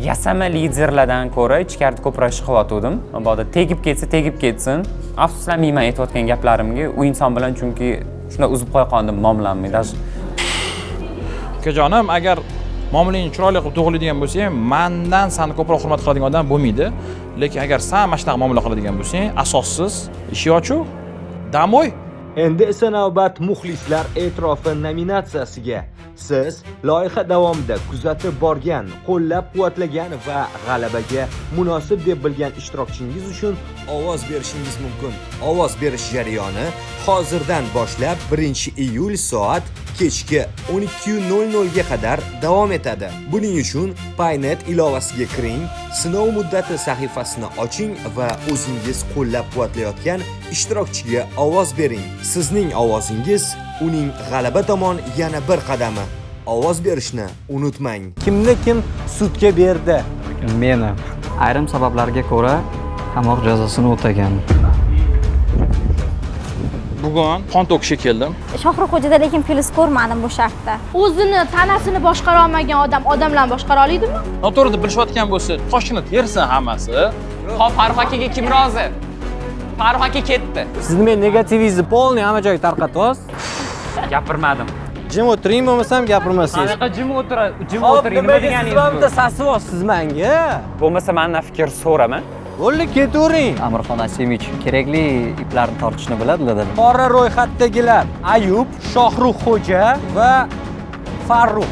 Yasama liderlardan ko'ra ichkarida ko'proq ish qilyotgandim. Mabodo tegib ketsin. Afsuslanmayman aytayotgan gaplarimga. U inson bilan chunki shunday uzib qo'ya qoldim, muomalamni. Даже Ukajonim, agar muomalangni chiroyli qilib to'g'rilaydigan bo'lsang, mendan seni ko'proq hurmat qiladigan odam bo'lmaydi. Lekin agar sen mana shunaqa muomala qiladigan bo'lsang, asossiz, eshik ochuv, damoy. Endi esa navbat muxlislar e'tirofi nominatsiyasiga. Siz loyiha davomida kuzatib borgan, qo'llab-quvvatlagan va g'alabaga munosib deb bilgan ishtirokchingiz uchun ovoz berishingiz mumkin. Ovoz berish jarayoni hozirdan boshlab 1-iyul soat kechki 12:00 ga qadar davom etadi. Buning uchun Paynet ilovasiga kiring, sinov muddati sahifasini oching va o'zingiz qo'llab-quvvatlayotgan ishtirokchiga ovoz bering. Sizning ovozingiz uning g'alaba tomon yana bir qadami. Ovoz berishni unutmang. Kimni kim sudga berdi? Meni ayrim sabablarga ko'ra qamoq jazosini o'tagan. Bugun qon to'kishga keldim. Shohruxxo'jada lekin plus ko'rmadim bu shartda. O'zini tanasini boshqara olmagan odamlarni boshqara oladimi? Noto'g'ri bilishayotgan bo'lsa, toshini tersin hammasi. Hop, Farruh akaga kim rozi? Farruh aka ketdi. Siz men negativingizni polniy hamma joyga tarqatyapsiz. Gapirmadim. Jim o'tiring, bo'lmasam gapirmasangiz. Qanaqa jim o'tiring, nima deganingiz bu? Siz sasivyapsiz menga. Bo'lmasa mendan fikr so'rama. Bo'ldi, ketavering. Amirxon Asimich kerakli iplarni tortishni biladilar. Qora ro'yxatdagilar: Ayub, Shohruxxo'ja va Farruh.